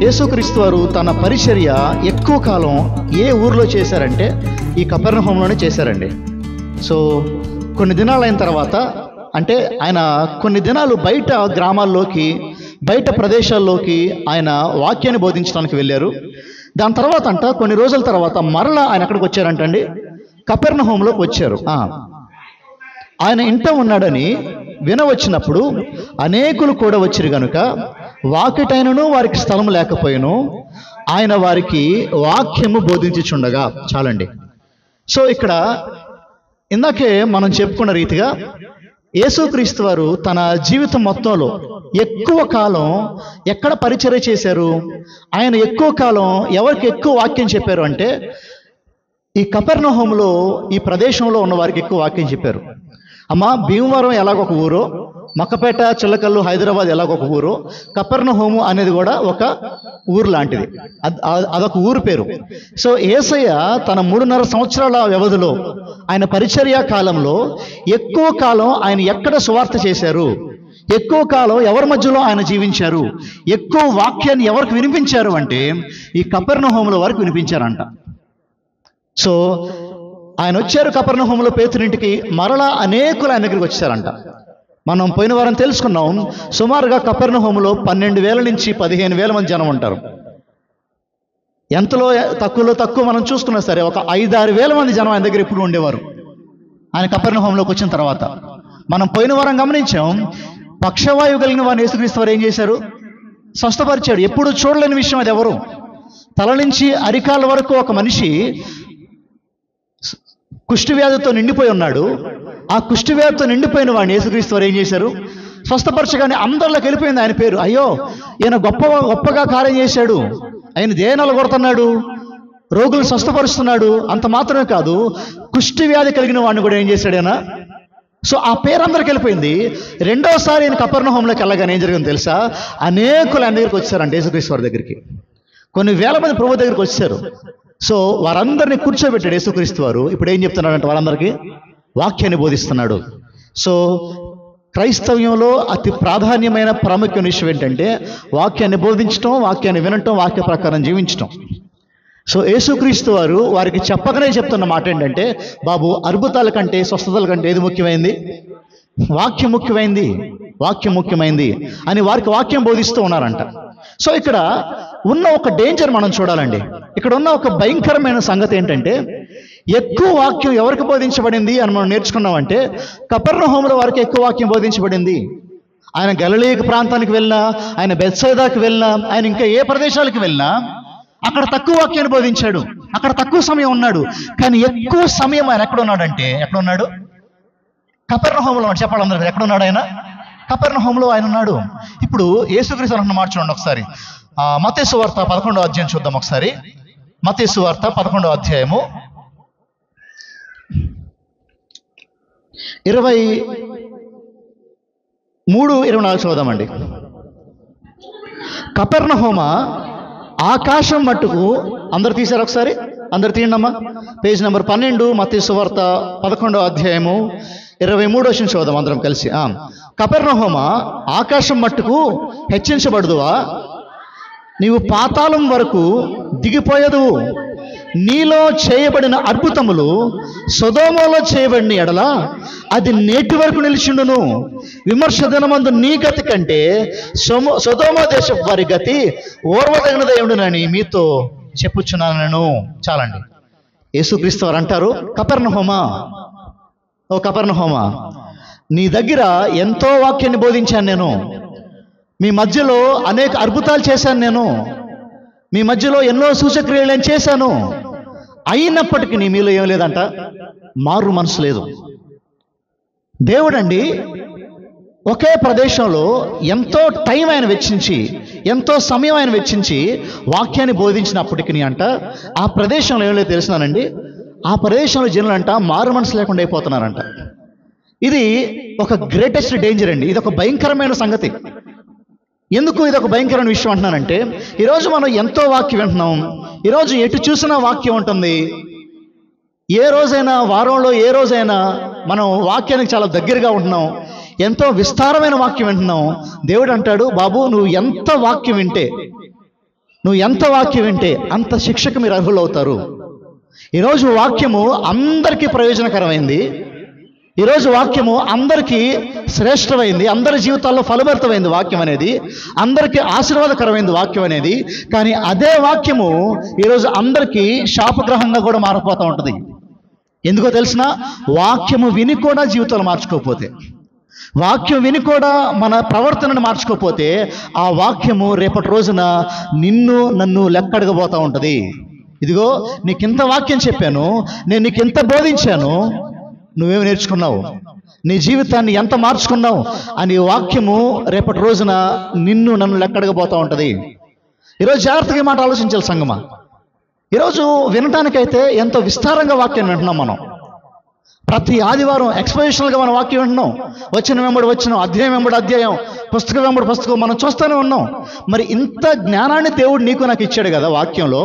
యేసుక్రీస్తు వారు తన పరిచర్య ఎక్కువ కాలం ఏ ఊరిలో చేశారంటే ఈ కపెర్నహూములోనే చేశారండి. సో కొన్ని దినాలు అయిన తర్వాత, అంటే ఆయన కొన్ని దినాలు బయట గ్రామాల్లోకి, బయట ప్రదేశాల్లోకి ఆయన వాక్యాన్ని బోధించడానికి వెళ్ళారు. దాని తర్వాత కొన్ని రోజుల తర్వాత మరలా ఆయన ఎక్కడికి వచ్చారంటండి, కపెర్నహూములోకి వచ్చారు. ఆయన ఇంట ఉన్నాడని వినవచ్చినప్పుడు అనేకులు కూడా వచ్చిరు గనుక వాకిటైనను వారికి స్థలం లేకపోయిను, ఆయన వారికి వాక్యము బోధించుచుండగా. చాలండి. సో ఇక్కడ ఇందాకే మనం చెప్పుకున్న రీతిగా యేసుక్రీస్తు వారు తన జీవితం మొత్తంలో ఎక్కువ కాలం ఎక్కడ పరిచర్య చేశారు? ఆయన ఎక్కువ కాలం ఎవరికి ఎక్కువ వాక్యం చెప్పారు అంటే ఈ కపెర్నహూములో, ఈ ప్రదేశంలో ఉన్న వారికి ఎక్కువ వాక్యం చెప్పారు. అమ్మ, భీమవరం ఎలాగొక ఊరో, మక్కపేట, చిల్లకల్లు, హైదరాబాద్ ఎలాగొక ఊరో, కపెర్నహూము అనేది కూడా ఒక ఊరు లాంటిది. అదొక ఊరు పేరు. సో యేసయ్య తన 3.5 సంవత్సరాల వ్యవధిలో, ఆయన పరిచర్య కాలంలో ఎక్కువ కాలం ఆయన ఎక్కడ సువార్త చేశారు, ఎక్కువ కాలం ఎవరి మధ్యలో ఆయన జీవించారు, ఎక్కువ వాక్యాన్ని ఎవరికి వినిపించారు అంటే ఈ కపెర్నహూముల వారికి వినిపించారంట. సో ఆయన వచ్చారు కపెర్నహూములో పేతురింటికి, మరలా అనేకులు ఆయన దగ్గరికి వచ్చారంట. మనం పోయిన వారం తెలుసుకున్నాం, సుమారుగా కపెర్నహూములో 12,000 నుంచి 15,000 మంది జనం ఉంటారు. ఎంతలో తక్కువలో తక్కువ మనం చూసుకున్నా సరే ఒక 5-6 వేల మంది జనం ఆయన దగ్గర ఎప్పుడు ఉండేవారు ఆయన కపెర్నహూములోకి వచ్చిన తర్వాత. మనం పోయిన వారం గమనించాం, పక్షవాయువు కలిగిన వారిని యేసుక్రీస్తు వారు ఏం చేశారు? స్వస్థపరిచాడు. ఎప్పుడు చూడలేని విషయం అది. ఎవరు? తల నుంచి అరికాల వరకు ఒక మనిషి కుష్ఠవ్యాధితో నిండిపోయి ఉన్నాడు. ఆ కుష్ఠవ్యాధితో నిండిపోయిన వాడిని యేసుక్రీస్తు వారు ఏం చేశారు? స్వస్థపరచగానే అందరిలోకి వెళ్ళిపోయింది ఆయన పేరు. అయ్యో, ఈయన గొప్పగా కార్యం చేశాడు, ఆయన దేనాలు కొడుతున్నాడు, రోగులు స్వస్థపరుస్తున్నాడు. అంత మాత్రమే కాదు, కుష్ఠవ్యాధి కలిగిన వాడిని కూడా ఏం చేశాడు ఆయన? సో ఆ పేరు అందరికి వెళ్ళిపోయింది. రెండోసారి ఆయన కపెర్నహూములోకి వెళ్ళగానే ఏం జరిగిందో తెలుసా? అనేకులు ఆయన దగ్గరికి వచ్చారంట, యేసుక్రీస్తు వారి దగ్గరికి. కొన్ని వేల మంది ప్రభు దగ్గరికి వచ్చారు. సో వారందరినీ కూర్చోబెట్టాడు యేసుక్రీస్తు వారు. ఇప్పుడు ఏం చెప్తున్నాడంటే వారందరికీ వాక్యాన్ని బోధిస్తున్నాడు. సో క్రైస్తవ్యంలో అతి ప్రాధాన్యమైన ప్రాముఖ్యమైన విషయం ఏంటంటే వాక్యాన్ని బోధించటం, వాక్యాన్ని వినటం, వాక్య ప్రకారం జీవించటం. సో యేసుక్రీస్తు వారు వారికి చెప్పకనే చెప్తున్న మాట ఏంటంటే, బాబు, అద్భుతాల కంటే, స్వస్థతల కంటే ఏది ముఖ్యమైంది? వాక్యం ముఖ్యమైంది, వాక్యం ముఖ్యమైంది అని వారికి వాక్యం బోధిస్తూ ఉన్నారంట. సో ఇక్కడ ఉన్న ఒక డేంజర్ మనం చూడాలండి. ఇక్కడ ఉన్న ఒక భయంకరమైన సంగతి ఏంటంటే, ఎక్కువ వాక్యం ఎవరికి బోధించబడింది అని మనం నేర్చుకున్నామంటే కపెర్నహూములో వారికి ఎక్కువ వాక్యం బోధించబడింది. ఆయన గలిలయ ప్రాంతానికి వెళ్ళినా, ఆయన బెత్సైదాకి వెళ్ళినా, ఆయన ఇంకా ఏ ప్రదేశాలకు వెళ్ళినా అక్కడ తక్కువ వాక్యాన్ని బోధించాడు, అక్కడ తక్కువ సమయం ఉన్నాడు. కానీ ఎక్కువ సమయం ఆయన ఎక్కడున్నాడంటే, ఎక్కడున్నాడు? కపెర్నహూములో. చెప్పాలి అందరూ, ఎక్కడున్నాడు ఆయన? కపెర్నహూములో ఆయన ఉన్నాడు. ఇప్పుడు యేసుక్రీస్తు అన్న మాట చూడండి ఒకసారి. మత్తయి సువార్త 11వ అధ్యాయం చూద్దాం ఒకసారి. మత్తయి సువార్త 11వ అధ్యాయము 23-24 చదువుదామండి. కపెర్నహూమ ఆకాశం మట్టుకు, అందరు తీశారు ఒకసారి, అందరు తీయండమ్మా. పేజ్ నెంబర్ 12, మత్తయి సువార్త 11వ అధ్యాయము 23వ చదువుదాం అందరం కలిసి. కపెర్నహూమ ఆకాశం మట్టుకు హెచ్చించబడదువా? నీవు పాతాళం వరకు దిగిపోయేదువు. నీలో చేయబడిన అద్భుతములు సొదొమలో చేయబడిన ఎడల అది నేటి వరకు నిలిచిండును. విమర్శ దినమందు నీ గతి కంటే సొదొమ దేశపు వారి గతి ఓర్వదగినదై ఉండునని మీతో చెప్పుచున్నాను. చాలండి. యేసుక్రీస్తు వారు అంటారు, కపెర్నహూమా, ఓ కపెర్నహూమా, నీ దగ్గర ఎంతో వాక్యాన్ని బోధించాను నేను, మీ మధ్యలో అనేక అద్భుతాలు చేశాను నేను, మీ మధ్యలో ఎన్నో సూచక్రియలు నేను చేశాను, అయినప్పటికీ నీ మీలో ఏం లేదంట? మారు మనసు లేదు. దేవుడండి ఒకే ప్రదేశంలో ఎంతో టైం ఆయన వెచ్చించి, ఎంతో సమయం ఆయన వెచ్చించి వాక్యాన్ని బోధించినప్పటికీ అంట ఆ ప్రదేశంలో ఏం లేదు తెలిసినానండి, ఆ ప్రదేశంలో జనులంట మారు మనసు లేకుండా అయిపోతున్నారంట. ఇది ఒక గ్రేటెస్ట్ డేంజర్ అండి. ఇది ఒక భయంకరమైన సంగతి. ఎందుకు ఇది ఒక భయంకరమైన విషయం అంటున్నానంటే, ఈరోజు మనం ఎంతో వాక్యం వింటున్నాం. ఈరోజు ఎటు చూసినా వాక్యం ఉంటుంది. ఏ రోజైనా, వారంలో ఏ రోజైనా మనం వాక్యానికి చాలా దగ్గరగా ఉంటున్నాం, ఎంతో విస్తారమైన వాక్యం వింటున్నాం. దేవుడు అంటాడు, బాబు, నువ్వు ఎంత వాక్యం వింటే, నువ్వు ఎంత వాక్యం వింటే అంత శిక్షకు మీరు అర్హులవుతారు. ఈరోజు వాక్యము అందరికీ ప్రయోజనకరమైంది. ఈరోజు వాక్యము అందరికీ శ్రేష్టమైంది, అందరి జీవితాల్లో ఫలభరితమైంది వాక్యం అనేది, అందరికీ ఆశీర్వాదకరమైంది వాక్యం అనేది. కానీ అదే వాక్యము ఈరోజు అందరికీ శాపగ్రహంగా కూడా మారిపోతూ ఉంటుంది. ఎందుకో తెలిసిన, వాక్యము విని కూడా జీవితాలు మార్చుకోకపోతే, వాక్యం విని కూడా మన ప్రవర్తనను మార్చుకోకపోతే, ఆ వాక్యము రేపటి రోజున నిన్ను నన్ను లెక్కడగబోతూ ఉంటుంది. ఇదిగో నీకింత వాక్యం చెప్పాను, నేను నీకింత బోధించాను, నువ్వేమి నేర్చుకున్నావు, నీ జీవితాన్ని ఎంత మార్చుకున్నావు అని వాక్యము రేపటి రోజున నిన్ను నన్ను లెక్కడగబోతూ ఉంటుంది. ఈరోజు జాగ్రత్తగా మాట ఆలోచించాలి సంగమా. ఈరోజు వినటానికైతే ఎంతో విస్తారంగా వాక్యాన్ని వింటున్నాం మనం. ప్రతి ఆదివారం ఎక్స్పోజిషనల్గా మనం వాక్యం వింటున్నాం. వచ్చిన వెంబడి వచ్చిన, అధ్యాయం వెంబడి అధ్యాయం, పుస్తకం వెంబడి పుస్తకం మనం చూస్తూనే ఉన్నాం. మరి ఇంత జ్ఞానాన్ని దేవుడు నీకు నాకు ఇచ్చాడు కదా వాక్యంలో.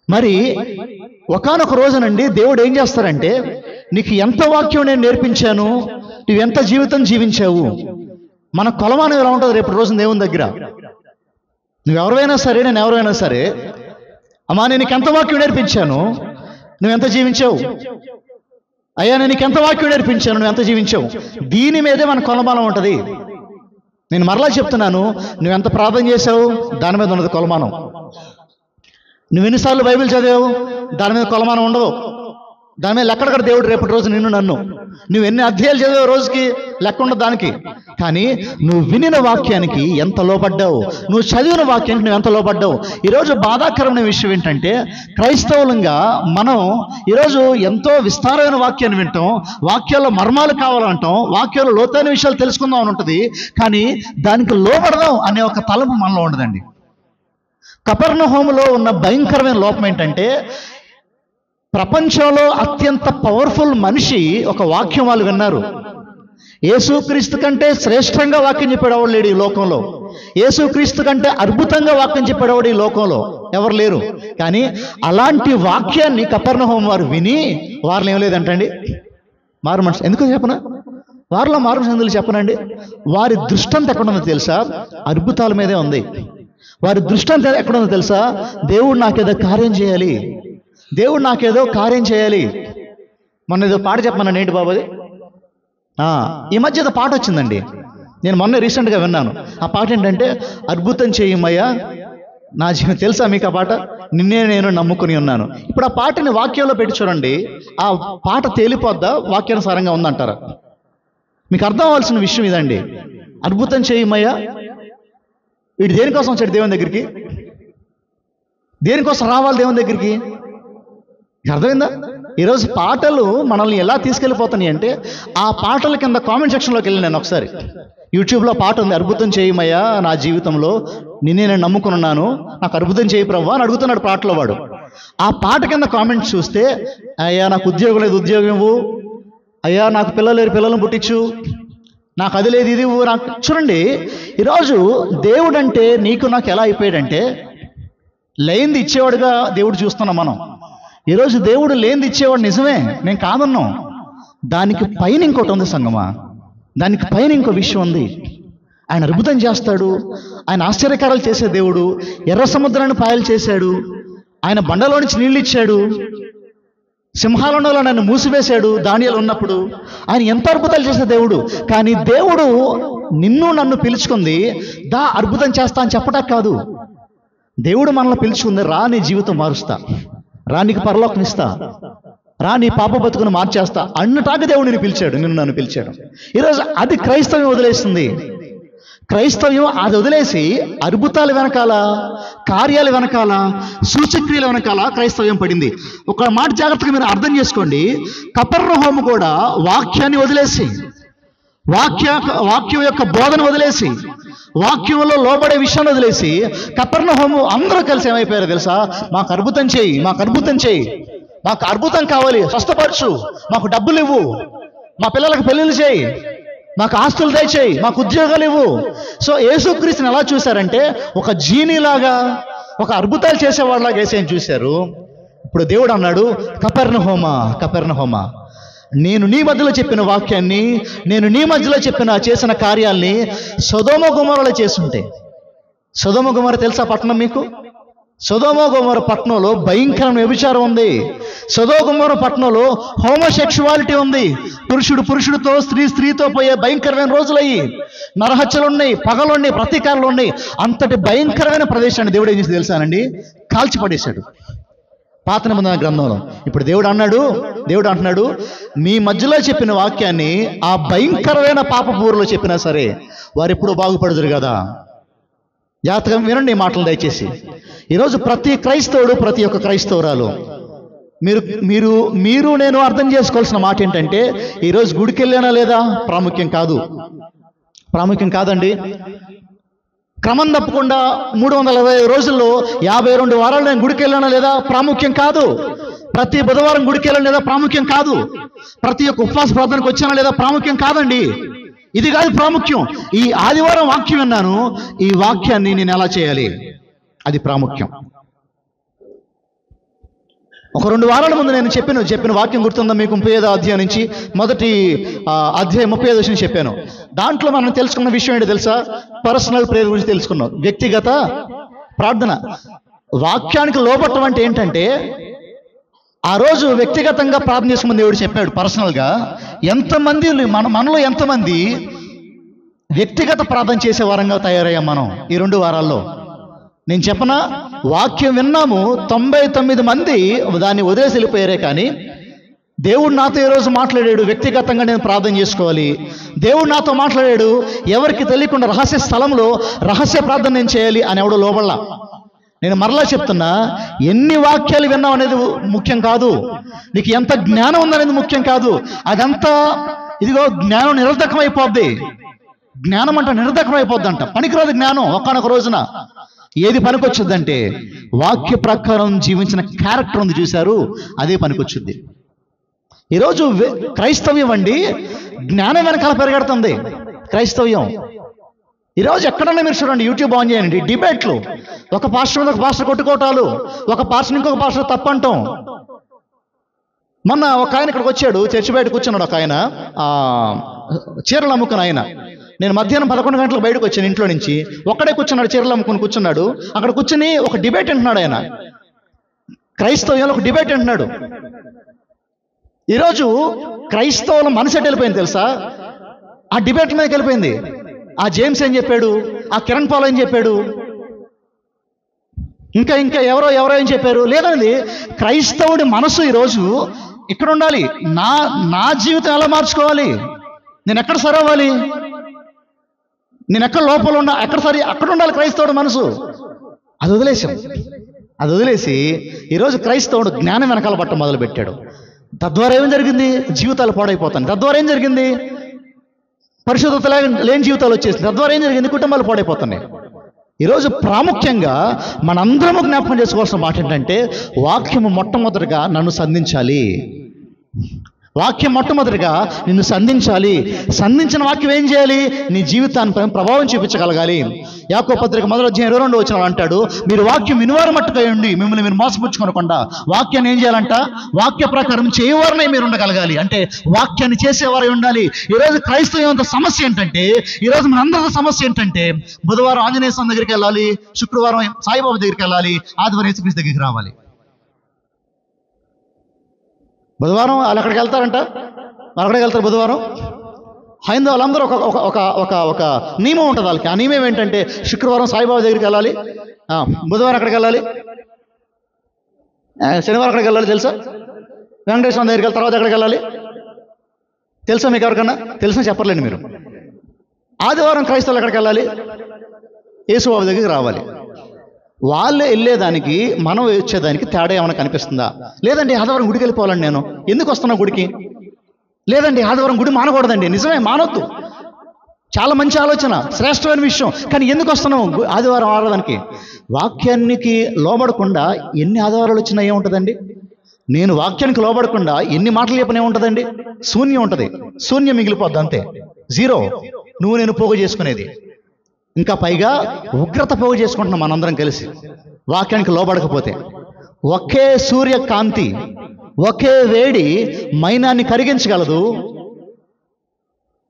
మరి ఒకానొక రోజునండి దేవుడు ఏం చేస్తారంటే, నీకు ఎంత వాక్యం నేను నేర్పించాను, నువ్వెంత జీవితం జీవించావు, మన కొలమానం ఎలా ఉంటుంది రేపు రోజున దేవుని దగ్గర. నువ్వెవరైనా సరే, నేను ఎవరైనా సరే, అమ్మా నేను నీకు ఎంత వాక్యం నేర్పించాను, నువ్వెంత జీవించావు, అయ్యా నేను నీకు ఎంత వాక్యం నేర్పించాను, నువ్వెంత జీవించావు, దీని మీదే మన కొలమానం ఉంటుంది. నేను మరలా చెప్తున్నాను, నువ్వెంత ప్రార్థన చేసావు దాని మీద ఉన్నది కొలమానం. నువ్వు ఎన్నిసార్లు బైబిల్ చదివావు దాని మీద కొలమానం ఉండదు. దాని మీద లెక్కడక్కడ దేవుడు రేపటి రోజు నిన్ను నన్ను, నువ్వు ఎన్ని అధ్యాయాలు చదివావు రోజుకి లెక్క ఉండదు దానికి. కానీ నువ్వు వినిన వాక్యానికి ఎంత లోపడ్డావు, నువ్వు చదివిన వాక్యానికి నువ్వు ఎంత లోపడ్డావు. ఈరోజు బాధాకరమైన విషయం ఏంటంటే, క్రైస్తవులంగా మనం ఈరోజు ఎంతో విస్తారమైన వాక్యాన్ని వింటాం, వాక్యాల్లో మర్మాలు కావాలంటాం, వాక్యాల్లో లోతైన విషయాలు తెలుసుకుందాం అని ఉంటుంది. కానీ దానికి లోపడదాం అనే ఒక తలంపు మనలో ఉండదండి. కపెర్నహూములో ఉన్న భయంకరమైన లోపం ఏంటంటే, ప్రపంచంలో అత్యంత పవర్ఫుల్ మనిషి ఒక వాక్యం వాళ్ళు విన్నారు. యేసుక్రీస్తు కంటే శ్రేష్టంగా వాక్యం చెప్పేవాడు లేడు ఈ లోకంలో. యేసుక్రీస్తు కంటే అద్భుతంగా వాక్యం చెప్పేవాడు ఈ లోకంలో ఎవరు లేరు. కానీ అలాంటి వాక్యాన్ని కపెర్నహూము వారు విని వారిలో ఏం లేదంటండి మారు మనసు. ఎందుకో చెప్పనా, వారిలో మారు మనసు ఎందుకు చెప్పనండి, వారి దృష్టంతా ఎక్కడుందో తెలుసా, అద్భుతాల మీదే ఉంది. వారి దృష్టాంతం ఎక్కడుందో తెలుసా, దేవుడు నాకేదో కార్యం చేయాలి, దేవుడు నాకేదో కార్యం చేయాలి. మొన్న ఏదో పాట చెప్పమన్నాను, ఏంటి బాబు అది, ఈ మధ్య ఏదో పాట వచ్చిందండి, నేను మొన్న రీసెంట్గా విన్నాను. ఆ పాట ఏంటంటే, అద్భుతం చేయమయ్యా నా జీవితం. తెలుసా మీకు ఆ పాట, నిన్నే నేను నమ్ముకుని ఉన్నాను. ఇప్పుడు ఆ పాటని వాక్యంలో పెట్టి చూడండి, ఆ పాట తేలిపోద్దా వాక్యానుసారంగా ఉందంటారా? మీకు అర్థం అవ్వాల్సిన విషయం ఇదండి. అద్భుతం చేయమయ్యా, వీడు దేనికోసం వచ్చాడు దేవుని దగ్గరికి, దేనికోసం రావాలి దేవుని దగ్గరికి, అర్థమైందా? ఈరోజు పాటలు మనల్ని ఎలా తీసుకెళ్ళిపోతున్నాయి అంటే, ఆ పాటల కింద కామెంట్ సెక్షన్లోకి వెళ్ళి నేను ఒకసారి యూట్యూబ్లో పాట ఉంది, అద్భుతం చేయమయ్యా నా జీవితంలో, నిన్నే నేను నమ్ముకున్నాను, నాకు అద్భుతం చేయి ప్రభువా అని అడుగుతున్నాడు పాటలో వాడు. ఆ పాట కింద కామెంట్స్ చూస్తే, అయ్యా నాకు ఉద్యోగం లేదు ఉద్యోగం ఇవ్వు, అయ్యా నాకు పిల్లలు లేరు పిల్లలను పుట్టించు, నాకు అది లేదు ఇది నాకు. చూడండి, ఈరోజు దేవుడు అంటే నీకు నాకు ఎలా అయిపోయాడంటే, లేనిది ఇచ్చేవాడుగా దేవుడు చూస్తున్నాం మనం. ఈరోజు దేవుడు లేనిది ఇచ్చేవాడు నిజమే, నేను కాదన్నాం. దానికి పైన ఇంకోటి ఉంది సంగమా, దానికి పైన ఇంకో విషయం ఉంది. ఆయన అద్భుతం చేస్తాడు, ఆయన ఆశ్చర్యకారాలు చేసే దేవుడు. ఎర్ర సముద్రాన్ని పాయలు చేశాడు, ఆయన బండలో నుంచి నీళ్ళు ఇచ్చాడు, సింహాలంలో నన్ను మూసివేశాడు దానియేలు ఉన్నప్పుడు. ఆయన ఎంత అద్భుతాలు చేసే దేవుడు. కానీ దేవుడు నిన్ను నన్ను పిలుచుకుంది దా అద్భుతం చేస్తా అని చెప్పడానికి కాదు. దేవుడు మనల్ని పిలుచుకుంది, రా నీ జీవితం మారుస్తా, రా నీకు పరలోకం ఇస్తా, రా నీ పాప బతుకును మార్చేస్తా అన్నటాగా దేవుడు నిన్ను పిలిచాడు, నిన్ను నన్ను పిలిచాడు. ఈరోజు అది క్రైస్తవ్యం వదిలేస్తుంది. క్రైస్తవ్యం అది వదిలేసి అద్భుతాల వెనకాల, కార్యాల వెనకాల, సూచక్రియల వెనకాల క్రైస్తవ్యం పడింది. ఒక మాట జాగ్రత్తగా మీరు అర్థం చేసుకోండి. కపెర్నహూము కూడా వాక్యాన్ని వదిలేసి, వాక్యం యొక్క బోధన వదిలేసి, వాక్యంలో లోబడే విషయాన్ని వదిలేసి, కపెర్నహూము అందరూ కలిసి ఏమైపోయారో తెలుసా, మాకు అద్భుతం చేయి, మాకు అద్భుతం చేయి, మాకు అద్భుతం కావాలి, స్వస్థపరచు, మాకు డబ్బులు ఇవ్వు, మా పిల్లలకు పెళ్ళిళ్ళు చేయి, మాకు ఆస్తులు దయచేయి, మాకు ఉద్యోగాలు ఇవ్వు. సో యేసుక్రీస్తుని ఎలా చూశారంటే, ఒక జీనీలాగా, ఒక అద్భుతాలు చేసేవాళ్ళలాగా యేసుని చూశారు. ఇప్పుడు దేవుడు అన్నాడు, కపెర్నహూమా కపెర్నహూమా, నేను నీ మధ్యలో చెప్పిన వాక్యాన్ని, నేను నీ మధ్యలో చేసిన కార్యాల్ని సొదొమ గొమొరలో చేసుంటే. సొదొమ గొమొర తెలుసా పట్టణం మీకు? సొదొమ గొమొర్రా పట్టణంలో భయంకరమైన వ్యభిచారం ఉంది. సొదొమ గొమొర్రా పట్టణంలో హోమోసెక్షువాలిటీ ఉంది. పురుషుడు పురుషుడితో, స్త్రీ స్త్రీతో పోయే భయంకరమైన రోజులయ్యి, నరహత్యలు ఉన్నాయి, పగలు ఉన్నాయి, ప్రతీకారాలు ఉన్నాయి. అంతటి భయంకరమైన ప్రదేశాన్ని దేవుడు ఏం చేసి తెలుసానండి? కాల్చిపడేశాడు పాత నిబంధన గ్రంథంలో. ఇప్పుడు దేవుడు అంటున్నాడు, మీ మధ్యలో చెప్పిన వాక్యాన్ని ఆ భయంకరమైన పాపపూరులో చెప్పినా సరే వారు ఎప్పుడు బాగుపడదురు కదా. జాతకం వినండి ఈ మాటలు దయచేసి. ఈరోజు ప్రతి క్రైస్తవుడు, ప్రతి ఒక్క క్రైస్తవురాలు, మీరు నేను అర్థం చేసుకోవాల్సిన మాట ఏంటంటే, ఈరోజు గుడికి వెళ్ళానా లేదా ప్రాముఖ్యం కాదండి. క్రమం తప్పకుండా 365 రోజుల్లో 52 వారాలు నేను గుడికి వెళ్ళానా లేదా ప్రాముఖ్యం కాదు. ప్రతి బుధవారం గుడికి వెళ్ళాను లేదా ప్రాముఖ్యం కాదు. ప్రతి ఒక్క ఉపవాస ప్రార్థనకు వచ్చానా లేదా ప్రాముఖ్యం కాదండి. ఇది కాదు ప్రాముఖ్యం. ఈ ఆదివారం వాక్యం విన్నాను, ఈ వాక్యాన్ని నేను ఎలా చేయాలి, అది ప్రాముఖ్యం. ఒక 2 వారాల ముందు నేను చెప్పిన వాక్యం గుర్తుందా మీకు? 35వ అధ్యాయం నుంచి మొదటి అధ్యాయం 35 నుంచి చెప్పాను. దాంట్లో మనం తెలుసుకున్న విషయం ఏంటో తెలుసా? పర్సనల్ ప్రేయర్ గురించి తెలుసుకున్నాం. వ్యక్తిగత ప్రార్థన. వాక్యానికి లోబట్టం అంటే ఏంటంటే, ఆ రోజు వ్యక్తిగతంగా ప్రార్థన చేసుకుని దేవుడు చెప్పాడు పర్సనల్గా. ఎంతమంది మనలో ఎంతమంది వ్యక్తిగత ప్రార్థన చేసే వారంగా తయారయ్యాం మనం ఈ 2 వారాల్లో? నేను చెప్పనా, వాక్యం విన్నాము, 99 మంది దాన్ని వదిలేసి వెళ్ళిపోయారే. కానీ దేవుడు నాతో ఈరోజు మాట్లాడాడు, వ్యక్తిగతంగా నేను ప్రార్థన చేసుకోవాలి. దేవుడు నాతో మాట్లాడాడు, ఎవరికి తెలియకుండా రహస్య స్థలంలో రహస్య ప్రార్థన నేను చేయాలి అని ఎవడో లోబడలా. నేను మరలా చెప్తున్నా, ఎన్ని వాక్యాలు విన్నావు అనేది ముఖ్యం కాదు, నీకు ఎంత జ్ఞానం ఉందనేది ముఖ్యం కాదు. అదంతా ఇదిగో జ్ఞానం నిరర్ధకమైపోద్ది. జ్ఞానం అంటే నిరర్ధకమైపోద్దంట, పనికిరాదు జ్ఞానం. ఒక్కనొక రోజున ఏది పనికొచ్చుద్దంటే, వాక్య ప్రకారం జీవించిన క్యారెక్టర్ ఉంది చూశారు, అదే పనికొచ్చుద్ది. ఈరోజు క్రైస్తవ్యం అండి జ్ఞానం వెనకాల పెరగడుతుంది. క్రైస్తవ్యం ఈరోజు ఎక్కడన్నా మీరు చూడండి, యూట్యూబ్ ఆన్ చేయండి, డిబేట్లు, ఒక పాస్టర్ మీద ఒక పాస్టర్ కొట్టుకోవటాలు, ఒక పాస్టర్ ఇంకొక పాస్టర్ తప్పంటాం. మొన్న ఒక ఆయన ఇక్కడికి వచ్చాడు, చర్చి బయట కూర్చున్నాడు ఒక ఆయన, చీరలు అమ్ముకుని ఆయన. నేను మధ్యాహ్నం 11 గంటలకు బయటకు వచ్చాను ఇంట్లో నుంచి. ఒక్కడే కూర్చున్నాడు, చీరలు అమ్ముకుని కూర్చున్నాడు. అక్కడ కూర్చుని ఒక డిబేట్ అంటున్నాడు ఆయన. క్రైస్తవ్యంలో ఒక డిబేట్ అంటున్నాడు. ఈరోజు క్రైస్తవుల మనసు ఎటు వెళ్ళిపోయింది తెలుసా? ఆ డిబేట్ మీదకి వెళ్ళిపోయింది. ఆ జేమ్స్ ఏం చెప్పాడు, ఆ కిరణ్ పాల్ ఏం చెప్పాడు, ఇంకా ఎవరో ఏం చెప్పారు. లేదండి, క్రైస్తవుడి మనసు ఈరోజు ఇక్కడ ఉండాలి. నా జీవితం ఎలా మార్చుకోవాలి, నేను ఎక్కడ సరవ్వాలి, నేను ఎక్కడ లోపల ఉన్నా, అక్కడ ఉండాలి క్రైస్తవుడు మనసు. అది వదిలేసి ఈరోజు క్రైస్తవుడు జ్ఞానం వెనకాల పట్ట మొదలు పెట్టాడు. తద్వారా ఏం జరిగింది? జీవితాలు పాడైపోతాయి. తద్వారా ఏం జరిగింది? పరిశుద్ధత లేని జీవితాలు వచ్చేసింది. తద్వారా ఏం జరిగింది? కుటుంబాలు పాడైపోతున్నాయి. ఈరోజు ప్రాముఖ్యంగా మనందరము జ్ఞాపకం చేసుకోవాల్సిన మాట ఏంటంటే, వాక్యము మొట్టమొదటిగా నన్ను సంధించాలి. వాక్యం మొట్టమొదటిగా నిన్ను సంధించాలి. సంధించిన వాక్యం ఏం చేయాలి? నీ జీవితాన్ని ప్రభావం చూపించగలగాలి. యాకోబు పత్రిక 1:22 అంటాడు, మీరు వాక్యం వినివారు మట్టుగా ఉండి మిమ్మల్ని మీరు మోసపుచ్చుకోనకుండా వాక్యాన్ని ఏం చేయాలంట? వాక్య ప్రకారం చేయవారనే మీరు ఉండగలగాలి. అంటే వాక్యాన్ని చేసేవారై ఉండాలి. ఈరోజు క్రైస్తవం సమస్య ఏంటంటే, ఈరోజు మన అందరి సమస్య ఏంటంటే, బుధవారం ఆంజనేయ స్వామి దగ్గరికి వెళ్ళాలి, శుక్రవారం సాయిబాబా దగ్గరికి వెళ్ళాలి, ఆదివారం యేసుక్రీస్తు దగ్గరికి రావాలి. బుధవారం వాళ్ళు అక్కడికి వెళ్తారంట, అక్కడికి వెళ్తారు బుధవారం. హైందవులందరూ ఒక నియమం ఉంటుంది వాళ్ళకి. ఆ నియమం ఏంటంటే, శుక్రవారం సాయిబాబా దగ్గరికి వెళ్ళాలి, బుధవారం అక్కడికి వెళ్ళాలి, శనివారం అక్కడికి వెళ్ళాలి. తెలుసా? వెంకటేశ్వర దగ్గరికి వెళ్ళిన తర్వాత ఎక్కడికి వెళ్ళాలి తెలుసా మీకు? ఎవరికన్నా తెలిసినా చెప్పర్లేండి మీరు. ఆదివారం క్రైస్తవులు ఎక్కడికి వెళ్ళాలి? యేసుబాబు దగ్గరికి రావాలి. వాళ్ళే వెళ్ళేదానికి మనం వచ్చేదానికి తేడా ఏమైనా కనిపిస్తుందా? లేదండి ఆదివారం గుడికి వెళ్ళిపోవాలండి, నేను ఎందుకు వస్తున్నా గుడికి? లేదండి ఆదివారం గుడి మానకూడదండి. నిజమే, మానొద్దు, చాలా మంచి ఆలోచన, శ్రేష్టమైన విషయం. కానీ ఎందుకు వస్తున్నాం ఆదివారం ఆరాధనకి? వాక్యానికి లోబడకుండా ఎన్ని ఆదివారాలు వచ్చినా ఏముంటుందండి? నేను వాక్యానికి లోబడకుండా ఎన్ని మాటలు చెప్పినా ఏముంటుందండి? శూన్యం ఉంటుంది, శూన్యం మిగిలిపోద్ది, అంతే, జీరో. నేను పోగు చేసుకునేది. ఇంకా పైగా ఉగ్రత పోగు చేసుకుంటున్నాం మనందరం కలిసి వాక్యానికి లోబడకపోతే. ఒకే సూర్యకాంతి, ఒకే వేడి మైనాన్ని కరిగించగలదు,